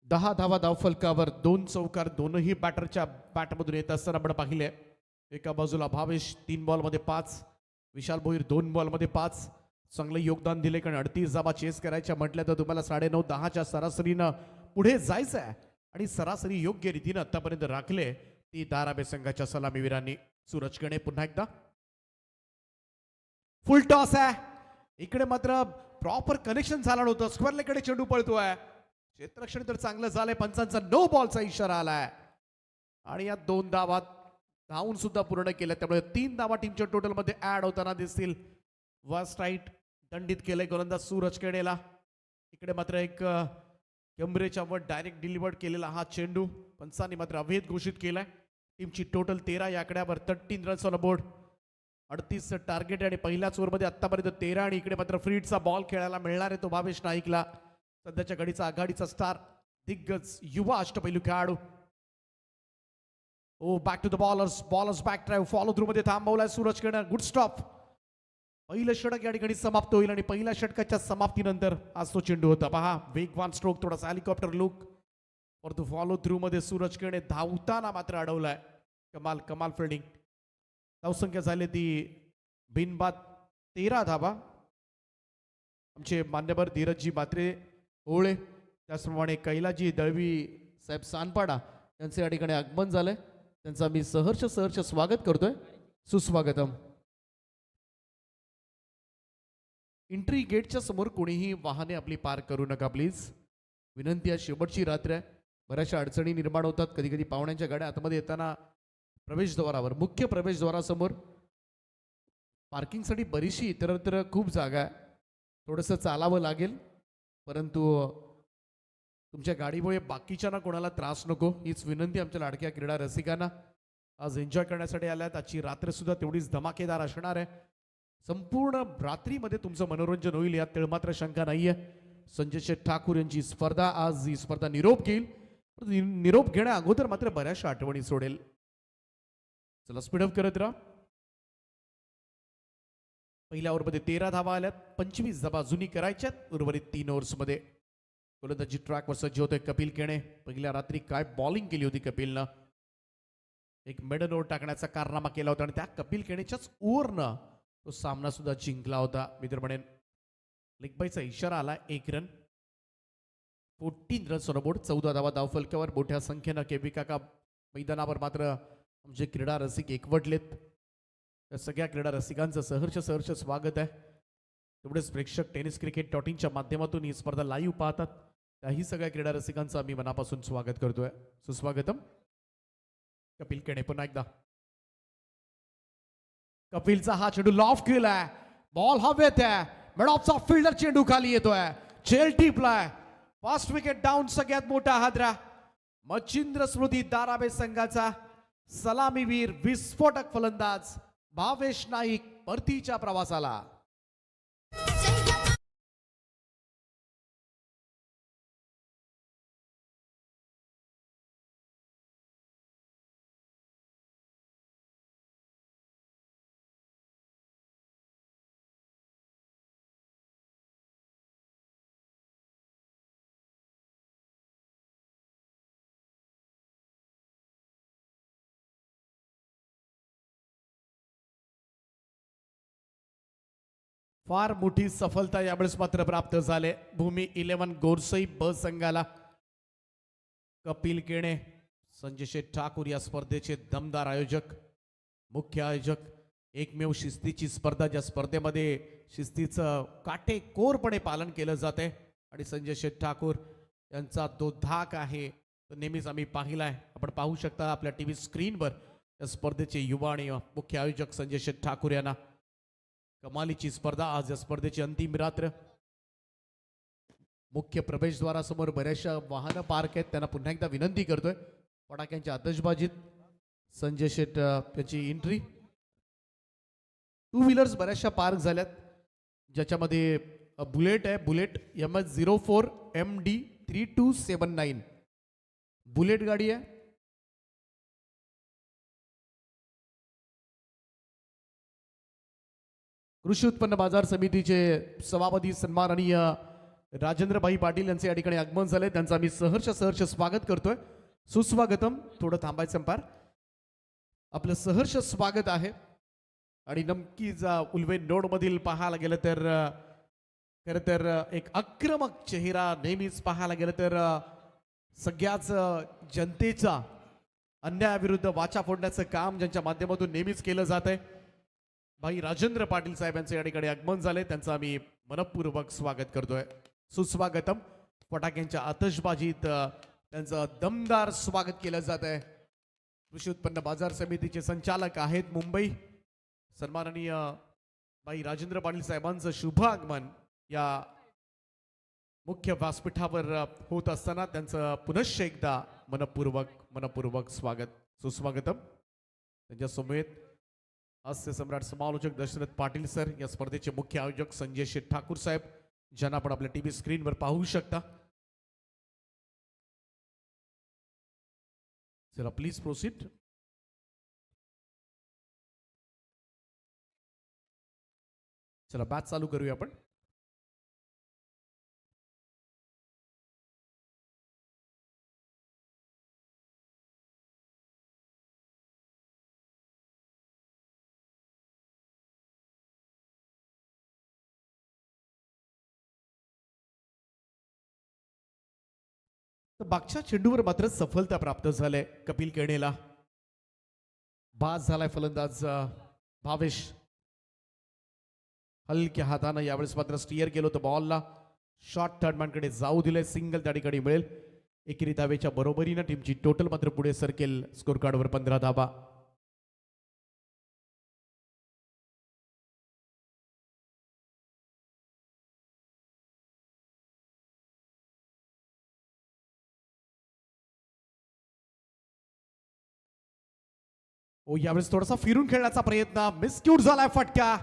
10 धावा धावफलकावर 2 चौकार दोनही बॅटरच्या बॅटमधून येत असताना आपण पाहिले. एका बाजूला भावेश 3 बॉलमध्ये 5, विशाल भोईर 2 बॉलमध्ये 5 चांगलं योगदान दिले. कारण 38 धावा चेस करायच्या म्हटल्या तर तुम्हाला 9.5-10च्या सरासरीनं पुढे जायचं आहे आणि सरासरी योग्य रीतीनं आतापर्यंत राखले ती धाराबे संघाच्या सलामीवीरांनी. सूरज गणे पुन्हा एकदा फुल टॉस आहे. इकडे मात्र प्रॉपर कनेक्शन झालं नव्हतं. स्क्वेअरलेकडे चेंडू पळतोय. क्षेत्ररक्षण तर चांगलं झालंय. पंचांचा नो बॉलचा इशारा आलाय आणि या 2 धावात धावून सुद्धा पूर्ण केल्या. त्यामुळे 3 धावा टीमच्या टोटल मध्ये ऍड होताना दिसतील. फर्स्ट राईट दंडित केलंय गोलंदाज सूरज केडेला. इकडे मात्र एक कमरेच्या वर डायरेक्ट डिलिव्हर्ड केलेला हा चेंडू पंचांनी मात्र अवैध घोषित केलाय. टीमची टोटल 13 या आकड्यावर 13 रन्स ऑन बोर्ड. 38 टार्गेट आणि पहिल्याच ओव्हरमध्ये आतापर्यंत 13 आणि इकडे मात्र फ्रीडचा बॉल खेळायला मिळणार आहे तो भावेश नाईकला. सध्याच्या घडीचा आघाडीचा स्टार दिग्गज युवा अष्टपैलू खेळाडू. Oh back to the bowlers back drive follow through मध्ये थांबवलाय सूरज केडर. Good stop. पहिलं षटक या ठिकाणी समाप्त होईल आणि पहिल्या षटकाच्या समाप्तीनंतर आज तो चेंडू होता. पहा वेगवान स्ट्रोक थोडासा हेलिकॉप्टर लुक परंतु फॉलो थ्रू मध्ये सूरज केडे धावताना मात्र अडवलाय. कमाल फिल्डिंग. धावसंख्या झाली ती बिनबाद 13 धावा. आमचे मान्यवर धीरजजी मात्रे ओळे त्याचप्रमाणे कैलाजी दळवी साहेब सानपाडा यांचे या ठिकाणी आगमन झालंय. त्यांचा मी सहर्ष स्वागत करतोय. सुस्वागतम. एंट्री गेटच्या समोर कोणीही वाहने आपली पार्क करू नका प्लीज. विनंती आहे. शेवटची रात्र आहे. बऱ्याचशा अडचणी निर्माण होतात. कधी कधी पाहुण्यांच्या गाड्या आतमध्ये येताना प्रवेशद्वारावर मुख्य प्रवेशद्वारासमोर पार्किंगसाठी बरीचशी इतरत्र खूप जागा आहे. थोडंसं चालावं लागेल परंतु तुमच्या गाडीमुळे बाकीच्यांना कोणाला त्रास नको हीच विनंती आमच्या लाडक्या क्रीडा रसिकांना. आज एन्जॉय करण्यासाठी आल्यात. आजची रात्र सुद्धा तेवढीच धमाकेदार असणार आहे. संपूर्ण रात्रीमध्ये तुमचं मनोरंजन होईल यात तिळमात्र शंका नाहीये. संजय शेठ ठाकूर यांची स्पर्धा आज ही स्पर्धा निरोप घेईल. निरोप घेण्या अगोदर मात्र बऱ्याचशा आठवणी सोडेल. चला स्पीडअप करत राहा. पहिल्या ओव्हरमध्ये 13 धावा आल्यात. 25 धावा अजूनही करायच्यात उर्वरित 3 ओव्हर्समध्ये. गोलंदाजी ट्रॅकवर सज्ज होतोय कपिल केणे. पहिल्या रात्री काय बॉलिंग केली होती कपिलनं. एक मेडन ओव्हर टाकण्याचा कारनामा केला होता आणि त्या कपिल केणेच्याच ओव्हरनं तो सामना सुद्धा जिंकला होता. मी तर म्हणेन लेगबाईचा इशारा आला. 1 रन 14 रन्स ऑन बोर्ड. 14 धावा धावफलकावर. मोठ्या संख्येनं केबी काका मैदानावर मात्र आमचे क्रीडा रसिक एकवटलेत. त्या सगळ्या क्रीडा रसिकांचं सहर्ष स्वागत आहे. तेवढेच प्रेक्षक tenniscricket.in माध्यमातून ही स्पर्धा लाईव्ह पाहतात त्याही सगळ्या क्रीडा रसिकांचं आम्ही मनापासून स्वागत करतोय. सुस्वागतम. कपिल केणे पुन्हा एकदा. कपिलचा हा चेंडू लॉफ केलाय. बॉल हवेत आहे. मिडऑफचा फिल्डर चेंडू खाली येतोय. झेल टिपलाय. First wicket down. सगळ्यात मोठा हादरा मच्छिंद्र स्मृती धाराबे संघाचा सलामीवीर विस्फोटक फलंदाज भावेश नाईक परतीच्या प्रवासाला. फार मोठी सफलता यावेळेस मात्र प्राप्त झाले भूमी 11 गोरसई ब संघाला. कपिल केणे, संजय शेठ ठाकूर या स्पर्धेचे दमदार आयोजक, मुख्य आयोजक. एकमेव शिस्तीची स्पर्धा ज्या स्पर्धेमध्ये शिस्तीचं काटेकोरपणे पालन केलं जाते आणि संजय शेठ ठाकूर यांचा तो धाक आहे तो नेहमीच आम्ही पाहिलाय. आपण पाहू शकता आपल्या टीव्ही स्क्रीनवर या स्पर्धेचे युवा आणि मुख्य आयोजक संजय शेठ ठाकूर यांना. कमालीची स्पर्धा. आज या स्पर्धेची अंतिम रात्र. मुख्य प्रवेशद्वारासमोर बऱ्याचशा वाहनं पार्क आहेत. त्यांना पुन्हा एकदा विनंती करतोय फटाक्यांच्या आतषबाजीत संजय शेठ याची एंट्री. 2 व्हीलर्स बऱ्याचशा पार्क झाल्यात ज्याच्यामध्ये बुलेट आहे. बुलेट MS04 MD 3279 बुलेट गाडी आहे. कृषी उत्पन्न बाजार समितीचे सभापती सन्माननीय राजेंद्रभाई पाटील यांचे या ठिकाणी आगमन झाले. त्यांचं आम्ही सहर्ष स्वागत करतोय. सुस्वागतम. थोडं थांबायचं पार. आपलं सहर्ष स्वागत आहे. आणि नमकीच उल्वे नोडमधील पाहायला गेलं तर खरं तर एक आक्रमक चेहरा नेहमीच पाहायला गेलं तर सगळ्याच जनतेचा अन्यायाविरुद्ध वाचा फोडण्याचं काम ज्यांच्या माध्यमातून नेहमीच केलं जात आहे. भाई राजेंद्र पाटील साहेब यांचे या ठिकाणी आगमन झाले. त्यांचं आम्ही मनपूर्वक स्वागत करतोय. सुस्वागतम. फटाक्यांच्या आतषबाजीत त्यांचं दमदार स्वागत केलं जात आहे. कृषी उत्पन्न बाजार समितीचे संचालक आहेत मुंबई, सन्माननीय भाई राजेंद्र पाटील साहेबांचं शुभ आगमन या मुख्य व्यासपीठावर होत असताना त्यांचं पुनश्च एकदा मनपूर्वक स्वागत सुस्वागतम. त्यांच्या समवेत हास्य सम्राट समालोचक दशरथ पाटील सर, या स्पर्धेचे मुख्य आयोजक संजय शेठ ठाकूर साहेब, ज्यांना आपण आपल्या टीव्ही स्क्रीनवर पाहू शकता. चला प्लीज प्रोसीड. चला बॅच चालू करूया आपण. तर मागच्या चेंडूवर मात्र सफलता प्राप्त झाले कपिल केणेला. बाद झालाय फलंदाज भावेश. हलक्या हातानं यावेळेस मात्र स्टिअर केलं होतं बॉलला. शॉर्ट थर्डमॅनकडे जाऊ दिले. सिंगल त्या ठिकाणी मिळेल. एकेरी धावेच्या बरोबरीनं टीमची टोटल मात्र पुढे सरकेल. स्कोर कार्डवर 15 धावा. ओ यावेळेस थोडासा फिरून खेळण्याचा प्रयत्न, मिसक्यूट झालाय फटका.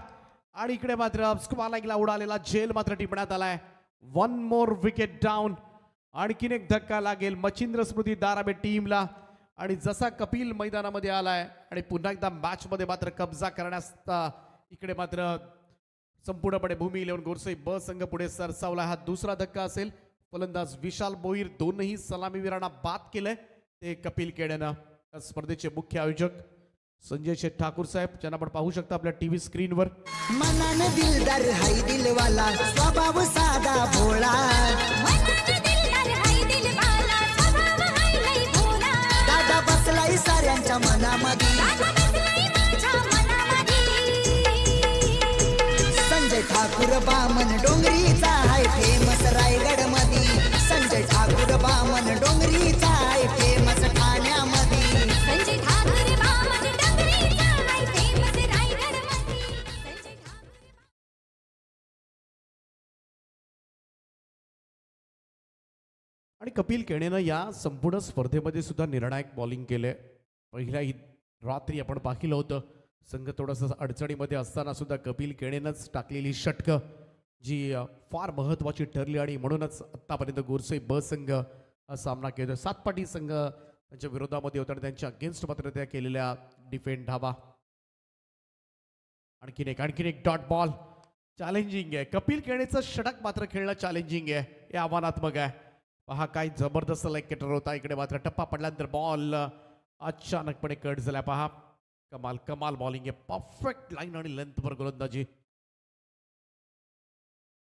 आणि इकडे मात्र स्क्वालाईंगला उडालेला झेल मात्र टिपण्यात आलाय. 1 मोर विकेट डाऊन. आणखीन एक धक्का लागेल मच्छिंद्र स्मृती दाराबे टीमला. आणि जसा कपिल मैदानामध्ये आलाय आणि पुन्हा एकदा मॅच मध्ये मात्र कब्जा करण्यास इकडे मात्र संपूर्णपणे भूमी इलेव्हन गोरसई ब संघ पुढे सरसावला. हा दुसरा धक्का असेल. फलंदाज विशाल बोईर दोनही सलामीवीरांना बाद केलंय ते कपिल केडेनं. स्पर्धेचे मुख्य आयोजक संजय शेठ ठाकूर साहेब, ज्यांना आपण पाहू शकता आपल्या टीव्ही स्क्रीनवर. मनान दिलदार हाय दिलवाला स्वभाव साधा भोळा दादा बसलाय साऱ्यांच्या मनामध्ये संजय ठाकूर बामन डोंगरीचा हाय फेमस रायगड मध्ये संजय ठाकूर बामन डोंगरीचा हाय फेमस ठाण्यामध्ये संजय ठाकूर आणि कपिल केणेनं या संपूर्ण स्पर्धेमध्ये सुद्धा निर्णायक बॉलिंग केले. पहिल्या रात्री आपण पाहिलं होतं संघ थोडंसं अडचणीमध्ये असताना सुद्धा कपिल केणेनंच टाकलेली षटकं जी फार महत्त्वाची ठरली. आणि म्हणूनच आत्तापर्यंत गोरसई ब संघ हा सामना केला. सातपाटी संघ त्यांच्या विरोधामध्ये होता आणि त्यांच्या अगेन्स्ट मात्र त्या केलेल्या डिफेंड धावा. आणखीन एक डॉट बॉल. चॅलेंजिंग आहे. कपिल केणेचं षटक मात्र खेळणं चॅलेंजिंग आहे. हे आव्हानात्मक आहे. पहा काय जबरदस्त लाईक केटर होता. इकडे मात्र टप्पा पडल्यानंतर बॉल अचानकपणे कट झाला. पहा कमाल बॉलिंग आहे. परफेक्ट लाईन आणि लेंथवर गोलंदाजी.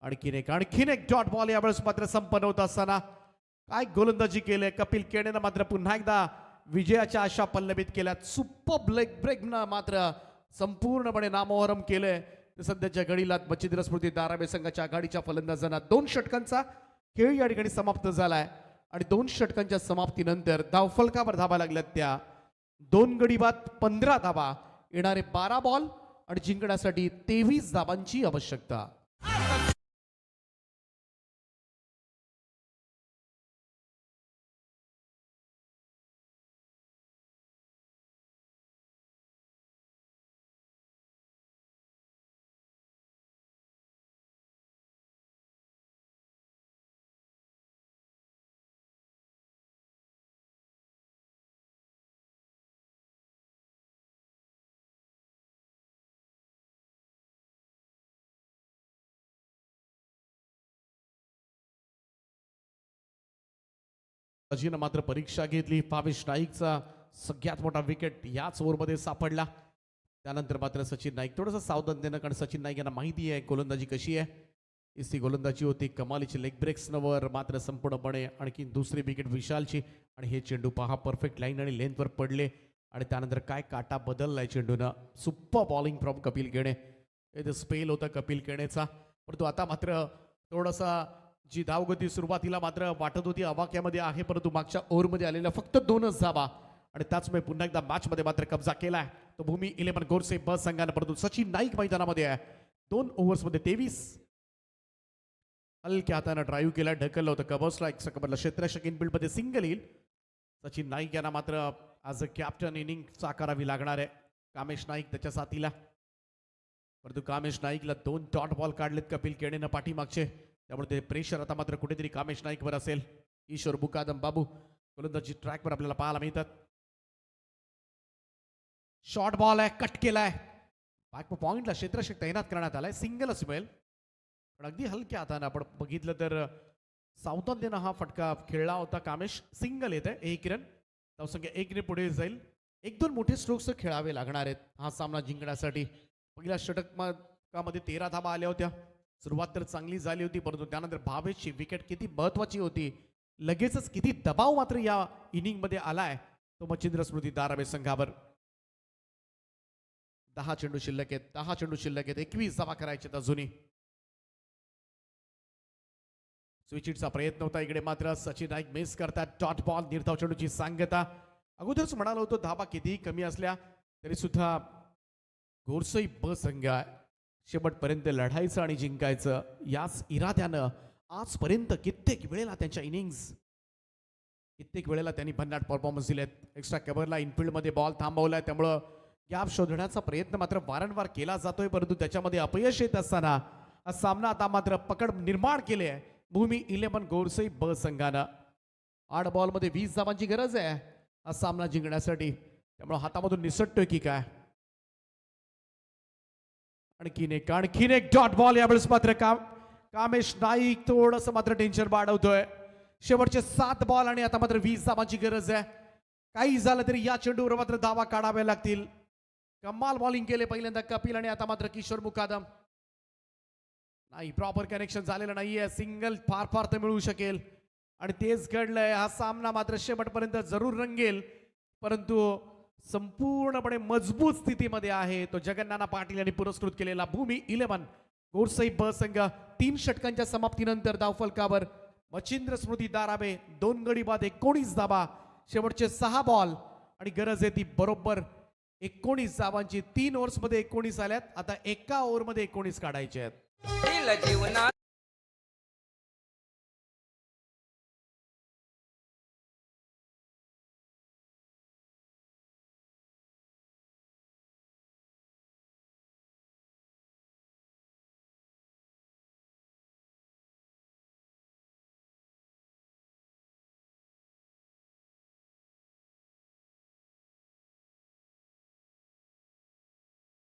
आणखीन एक डॉट बॉल. यावेळेस मात्र संपन्न होत असताना काय गोलंदाजी केले कपिल केणेनं. मात्र पुन्हा एकदा विजयाच्या आशा पल्लवित केल्या. सुपर लेग ब्रेकनं मात्र संपूर्णपणे नामोहरम केलंय. सध्याच्या घडीला मच्छिंद्र स्मृती दाराबे संघाच्या आघाडीच्या फलंदाजांना 2 षटकांचा खेळ या ठिकाणी समाप्त झालाय. आणि 2 षटकांच्या समाप्तीनंतर धावफलकावर धावा लागल्यात त्या 2 गडी बाद 15 धावा. येणारे 12 बॉल आणि जिंकण्यासाठी 23 धावांची आवश्यकता. अजिनं मात्र परीक्षा घेतली. भावेश नाईकचा सगळ्यात मोठा विकेट याच ओव्हरमध्ये सापडला. त्यानंतर मात्र सचिन नाईक थोडंसं सावधान देणं, कारण सचिन नाईक यांना माहिती आहे गोलंदाजी कशी आहे. इसी गोलंदाजी होती, कमालीची लेग ब्रेक्सवर मात्र संपूर्णपणे आणखी दुसरी विकेट विशालची. आणि हे चेंडू पहा परफेक्ट लाईन आणि लेंथवर पडले आणि त्यानंतर काय काटा बदललाय चेंडूनं. Super bowling from Kapil Kene. इथे स्पेल होता कपिल केणेचा, परंतु आता मात्र थोडासा जी धावगती सुरुवातीला मात्र वाटत होती आवाक्यामध्ये आहे, परंतु मागच्या ओव्हरमध्ये आलेल्या फक्त 2च धावा आणि त्याचमुळे पुन्हा एकदा मॅचमध्ये मात्र कब्जा केलाय तो भूमी 11 गोरसे ब संघानं. परंतु सचिन नाईक मैदानामध्ये आहे. 2 ओव्हर्समध्ये 23. हलक्या हातानं ड्राईव्ह केला, ढकललं होतं कबर्सला. एक सकबरला क्षेत्ररक्षक इनफिल्डमध्ये सिंगल येईल. सचिन नाईक यांना मात्र आज कॅप्टन इनिंग साकारावी लागणार आहे. कामेश नाईक त्याच्या साथीला, परंतु कामेश नाईकला 2 डॉट बॉल काढलेत कपिल केणेनं पाठीमागचे, त्यामुळे ते प्रेशर आता मात्र कुठेतरी कामेश नाईकवर असेल. ईश्वर बुकादम बाबू गोलंदाजी ट्रॅकवर आपल्याला पाहायला मिळतात. शॉर्ट बॉल आहे, कट केलाय, बॅक पॉइंटला क्षेत्ररक्षक तैनात करण्यात आलाय. सिंगलच मिळेल, पण अगदी हलक्या हातानं आपण बघितलं तर सावधानतेनं हा फटका खेळला होता. कामेश सिंगल येत आहे. 1 रन, धावसंख्या 1 ने पुढे जाईल. 1-2 मोठे स्ट्रोक्स खेळावे लागणार आहेत हा सामना जिंकण्यासाठी. पहिल्या षटकामध्ये 13 धावा आल्या होत्या. सुरुवात तर चांगली झाली होती, परंतु त्यानंतर भावेशची विकेट किती महत्वाची होती, लगेचच किती दबाव मात्र या इनिंगमध्ये आलाय तो मच्छिंद्र स्मृती दारावे संघावर. 10 चेंडू शिल्लक आहेत. 10 चेंडू शिल्लक आहेत. 21 धावा करायचे अजूनही. स्विचिटचा प्रयत्न होता, इकडे मात्र सचिन नाईक मिस करतात. डॉट बॉल, निर्धाव चेंडूची सांगता. अगोदरच म्हणालो होतो धावा कितीही कमी असल्या तरी सुद्धा गोरसई ब संघ शेवटपर्यंत लढायचं आणि जिंकायचं याच इराद्यानं आजपर्यंत कित्येक वेळेला त्यांच्या इनिंग्स, कित्येक वेळेला त्यांनी भन्नाट परफॉर्मन्स दिलेत. एक्स्ट्रा कव्हरला इनफिल्डमध्ये बॉल थांबवलाय, त्यामुळं गॅप शोधण्याचा प्रयत्न मात्र वारंवार केला जातोय, परंतु त्याच्यामध्ये अपयश येत असताना हा सामना आता मात्र पकड निर्माण केले आहे भूमी 11 गोरसई ब संघानं. 8 बॉलमध्ये 20 धावांची गरज आहे हा सामना जिंकण्यासाठी, त्यामुळे हातामधून निसटतोय की काय. आणखीन एक डॉट बॉल. यावेळेस मात्र कामेश नाईक थोडंसं मात्र टेन्शन वाढवतोय. शेवटचे 7 बॉल आणि आता मात्र 20 धावांची गरज आहे. काही झालं तरी या चेंडूवर मात्र धावा काढाव्या लागतील. कमाल बॉलिंग केले पहिल्यांदा कपिल आणि आता मात्र किशोर मुकादम. नाही, प्रॉपर कनेक्शन झालेलं नाहीये. सिंगल फार फार तर मिळू शकेल आणि तेच घडलंय. हा सामना मात्र शेवटपर्यंत जरूर रंगेल, परंतु संपूर्णपणे मजबूत स्थितीमध्ये आहे तो जगन्नाना पाटील यांनी पुरस्कृत केलेला भूमी 11 गोरसई ब संघ. 3 षटकांच्या समाप्तीनंतर धावफलकावर मच्छिंद्र स्मृती दारावे 2 गडी बाद 19 धावा. शेवटचे 6 बॉल आणि गरज आहे ती बरोबर 19 धावांची. 3 ओव्हर्समध्ये 19 आल्यात, आता एका ओव्हरमध्ये 19 काढायचे आहेत.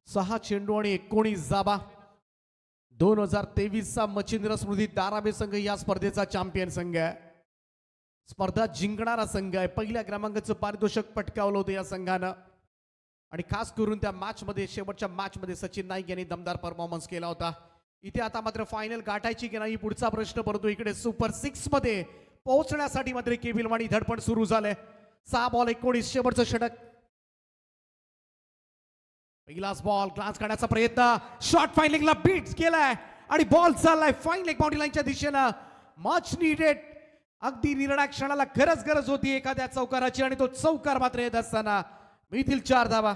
सहा चेंडू आणि 19 धावा. 2023चा मच्छिंद्र स्मृती दारावे संघ या स्पर्धेचा चॅम्पियन संघ आहे. स्पर्धा जिंकणारा संघ आहे. पहिल्या क्रमांकाचं पारितोषिक पटकावलं होतं या संघानं आणि खास करून त्या मॅचमध्ये, शेवटच्या मॅचमध्ये सचिन नाईक यांनी दमदार परफॉर्मन्स केला होता. इथे आता मात्र फायनल गाठायची की नाही पुढचा प्रश्न, परंतु इकडे सुपर 6 मध्ये पोहोचण्यासाठी मात्र केविल वाणी धडपड सुरू झाले. 6 बॉल 19 शेवटचं षटक. पहिलाच बॉल, ग्लान्स काढण्याचा प्रयत्न, शॉर्ट फाईन लेगला बीट केलाय आणि बॉल चाललाय फाईन लेग बाउंड्री लाईनच्या दिशेनं. मच नीडेड, अगदी निर्णायक क्षणाला गरज होती एखाद्या चौकाराची आणि तो चौकार मात्र येत असताना मिळतील 4 धावा.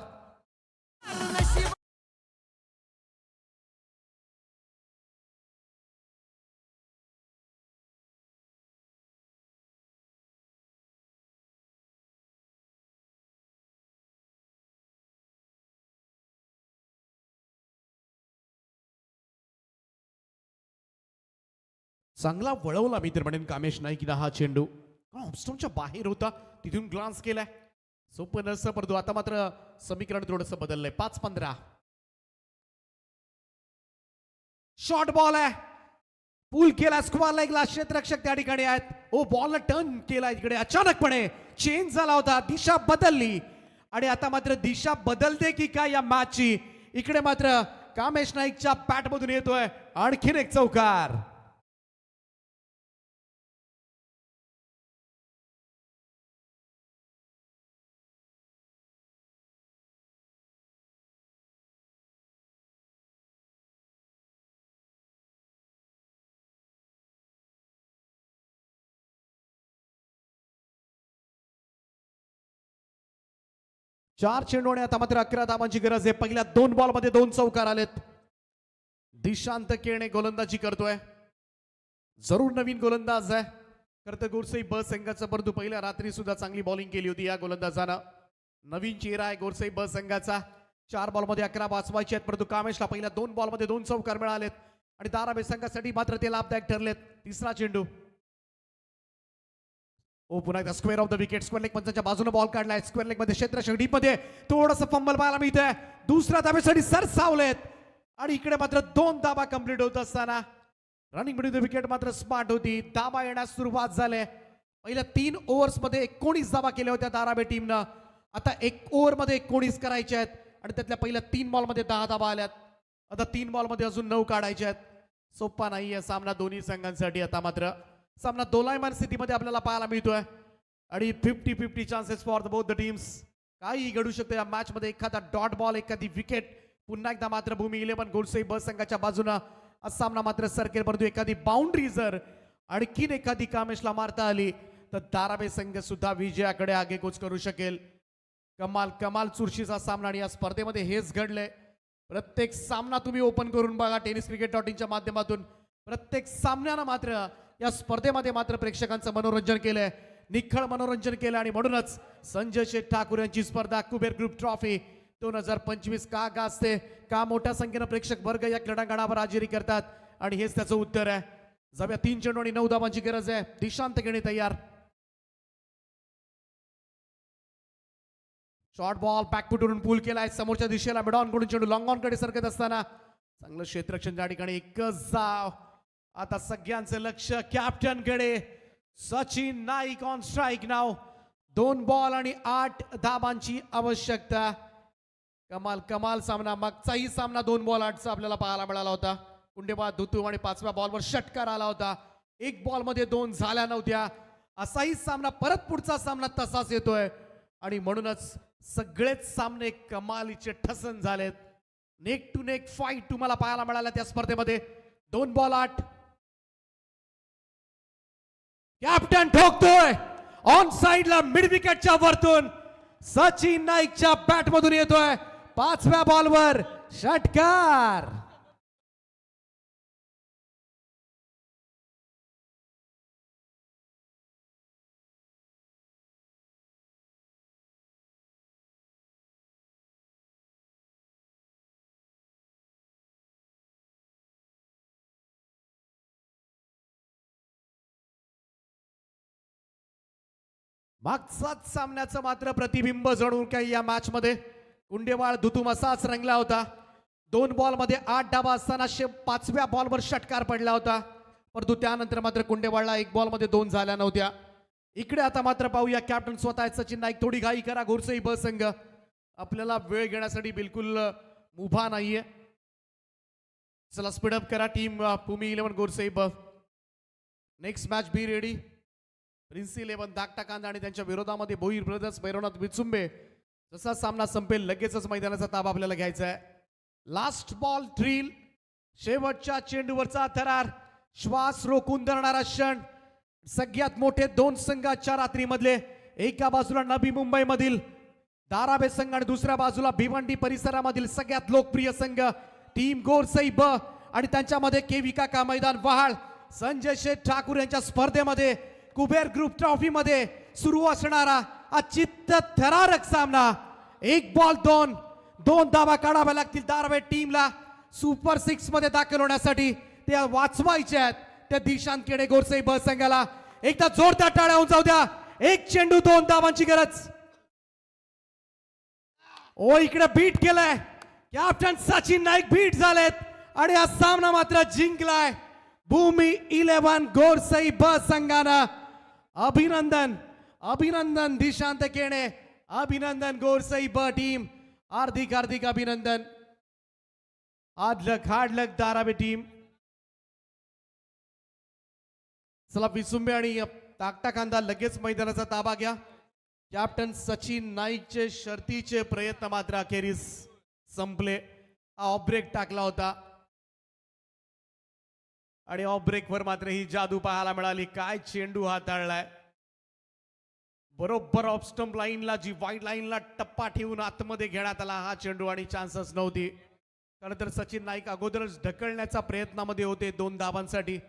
चांगला वळवला मी तर म्हणेन कामेश नाईकनं हा चेंडू. ऑफस्टोनच्या बाहेर होता, तिथून ग्लान्स केलाय. सोपं नसतं, परंतु आता मात्र समीकरण थोडंसं बदललंय. 5-15. शॉर्ट बॉल आहे, पूल केला स्क्वारला एक क्षेत्ररक्षक त्या ठिकाणी आहेत. ओ बॉलला टर्न केला इकडे अचानकपणे चेंज झाला होता, दिशा बदलली आणि आता मात्र दिशा बदलते की काय या मॅचची. इकडे मात्र कामेश नाईकच्या बॅट मधून येतोय आणखीन एक चौकार. चार चेंडूने आता मात्र 11 धावांची गरज आहे. पहिल्या 2 बॉल मध्ये 2 चौकार आलेत. दिशांत केळणे गोलंदाजी करतोय, जरूर नवीन गोलंदाज आहे. खरं तर गोरसई ब संघाचा, परंतु पहिल्या रात्री सुद्धा चांगली बॉलिंग केली होती या गोलंदाजानं. नवीन चेहरा आहे गोरसई ब संघाचा. 4 बॉल मध्ये 11 वाचवायचे आहेत, परंतु कामेशला पहिल्या 2 बॉल मध्ये 2 चौकार मिळालेत आणि दाराबे संघासाठी मात्र ते लाभदायक ठरलेत. तिसरा चेंडू ओ पुन्हा एकदा square of the wicket. Square leg पंचांच्या बाजूने बॉल काढलाय. स्क्वेअर लेग मध्ये क्षेत्ररक्षक डीप मध्ये थोडंसं फंबल पाहायला मिळतंय. दुसऱ्या धाब्यासाठी सरसावलेत आणि इकडे मात्र 2 धाबा कंप्लीट होत असताना रनिंग मिडल द विकेट मात्र स्मार्ट होती. धाबा येण्यास सुरुवात झाली. पहिल्या 3 ओव्हर्स मध्ये 19 धाबा केल्या होत्या दाराबे टीमनं. आता 1 ओव्हर मध्ये 19 करायचे आहेत आणि त्यातल्या पहिल्या 3 बॉल मध्ये 10 धाबा आल्यात. आता 3 बॉल मध्ये अजून 9 काढायचे आहेत. सोपा नाहीये सामना दोन्ही संघांसाठी. आता मात्र सामना दोलायमान स्थितीमध्ये आपल्याला पाहायला मिळतोय आणि 50-50 chances for both the teams. काही घडू शकतं या मॅच मध्ये. एखादा डॉट बॉल, एखादी विकेट, पुन्हा एकदा मात्र भूमी 11 गोरसई ब संघाच्या बाजूनं हा सामना मात्र सरकेल. परंतु एखादी बाउंड्री जर आणखीन एखादी कामेशला मारता आली तर दाराबे संघ सुद्धा विजयाकडे आगेकूच करू शकेल. कमाल कमाल चुरशीचा सामना आणि या स्पर्धेमध्ये हेच घडलंय. प्रत्येक सामना तुम्ही ओपन करून बघा tenniscricket.in च्या माध्यमातून. प्रत्येक सामन्यानं मात्र या स्पर्धेमध्ये मात्र प्रेक्षकांचं मनोरंजन केलंय, निखळ मनोरंजन केलं आणि म्हणूनच संजय शेठ ठाकूर यांची स्पर्धा कुबेर ग्रुप ट्रॉफी 2025 का गाजते, का मोठ्या संख्येनं प्रेक्षक वर्ग या क्रीडांगणावर हजेरी करतात आणि हेच त्याचं उत्तर आहे. जाऊया 3 चेंडू आणि 9 धावांची गरज आहे. दिशांत घेणे तयार. शॉर्ट बॉल बॅकफुटवरून पूल केलाय समोरच्या दिशेला. मिड ऑन कडून चेंडू लॉंग ऑन कडे सरकत असताना चांगलं क्षेत्ररक्षण त्या ठिकाणी. एकच जाव. आता सगळ्यांचं लक्ष कॅप्टन कडे. Sachin Naik on strike now. 2 ball आणि 8 धाबांची आवश्यकता. कमाल कमाल सामना. मागचाही सामना 2 बॉल 8चा आपल्याला पाहायला मिळाला होता. कुंडेबा धुतू आणि 5व्या बॉलवर षटकार आला होता. 1 बॉल मध्ये 2 झाल्या नव्हत्या. असाही सामना परत पुढचा सामना तसाच येतोय आणि म्हणूनच सगळेच सामने कमालीचे ठसन झालेत. नेक टू नेक फाईट तुम्हाला पाहायला मिळाला त्या स्पर्धेमध्ये. 2 बॉल 8. कॅप्टन ठोकतोय ऑन साइडला मिड विकेटच्या वरतून. सचिन नाईकच्या बॅट मधून येतोय 5व्या बॉलवर षटकार. मागचाच सामन्याचं मात्र प्रतिबिंब जणू काही या मॅच मध्ये. कुंडेवाळ धुतूम असाच रंगला होता. 2 बॉल मध्ये 8 डाबा असताना 5व्या बॉलवर षटकार पडला होता, परंतु त्यानंतर मात्र कुंडेवाळला 1 बॉल मध्ये 2 झाल्या नव्हत्या. इकडे आता मात्र पाहूया कॅप्टन स्वतः सचिन नाईक. थोडी घाई करा गोरसई ब संघ, आपल्याला वेळ घेण्यासाठी बिलकुल मुभा नाहीये. चला स्पीडअप करा टीम भूमी 11 गोरसई ब. Next match be ready. Prince 11 धाकटा कांदा आणि त्यांच्या विरोधामध्ये भोईर ब्रदर्स भैरवनाथ विचुंबे. जसा सामना संपेल लगेचच मैदानाचा ताबा आपल्याला घ्यायचा आहे. Last ball drill. शेवटच्या चेंडूवरचा थरार. श्वास रोखून धरणारा क्षण. सगळ्यात मोठे 2 संघाच्या रात्रीमधले. एका बाजूला नवी मुंबई मधील दाराबे संघ आणि दुसऱ्या बाजूला भिवंडी परिसरामधील सगळ्यात लोकप्रिय संघ टीम गोरसई ब आणि त्यांच्यामध्ये केवी काका मैदान वहाळ. संजय शेठ ठाकूर यांच्या स्पर्धेमध्ये कुबेर ग्रुप ट्रॉफी मध्ये सुरू असणारा हा चित्त थरारक सामना. 1 बॉल 2 धावा काढाव्या लागतील दाराबे टीमला सुपर 6 मध्ये दाखल होण्यासाठी. ते वाचवायचे आहेत त्या दिशांत केडे गोरसई ब संघाला. एकदा जोरदार टाळ्या होऊन जाऊ द्या. 1 चेंडू 2 धावांची गरज. ओ इकडे बीट केलाय कॅप्टन सचिन नाईक. बीट झालेत आणि हा सामना मात्र जिंकलाय भूमी 11 गोरसई ब संघानं अभिनंदन अभिनंदन दिशांत केणे अभिनंदन गोरसई ब टीम हार्दिक हार्दिक अभिनंदन हार्ड लक दाराबे टीम चला विसुंबे आणि ताकटा कांदा लगेच मैदानाचा ताबा घ्या कॅप्टन सचिन नाईकचे शर्तीचे प्रयत्न मात्र अखेरीस संपले ऑफ ब्रेक टाकला होता आणि ऑफ ब्रेक वर मात्र ही जादू पाहायला मिळाली काय चेंडू हाताळलाय बरोबर ऑफ स्टंप लाईनला जी वाईड लाईनला टप्पा ठेवून आतमध्ये घेण्यात आला हा चेंडू आणि चान्सेस नव्हती खरं तर सचिन नाईक अगोदरच ढकलण्याच्या प्रयत्नामध्ये होते 2 धाबांसाठी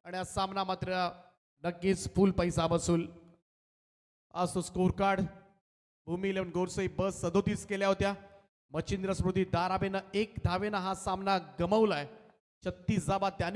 आणि हा सामना मात्र नक्कीच फुल पैसा वसूल आज तो स्कोर कार्ड भूमी 11 गोरसई बस 37 केल्या होत्या मच्छिंद्र स्मृती दाराबेनं 1 धावेनं हा सामना गमावलाय 36 धाबा त्यांनी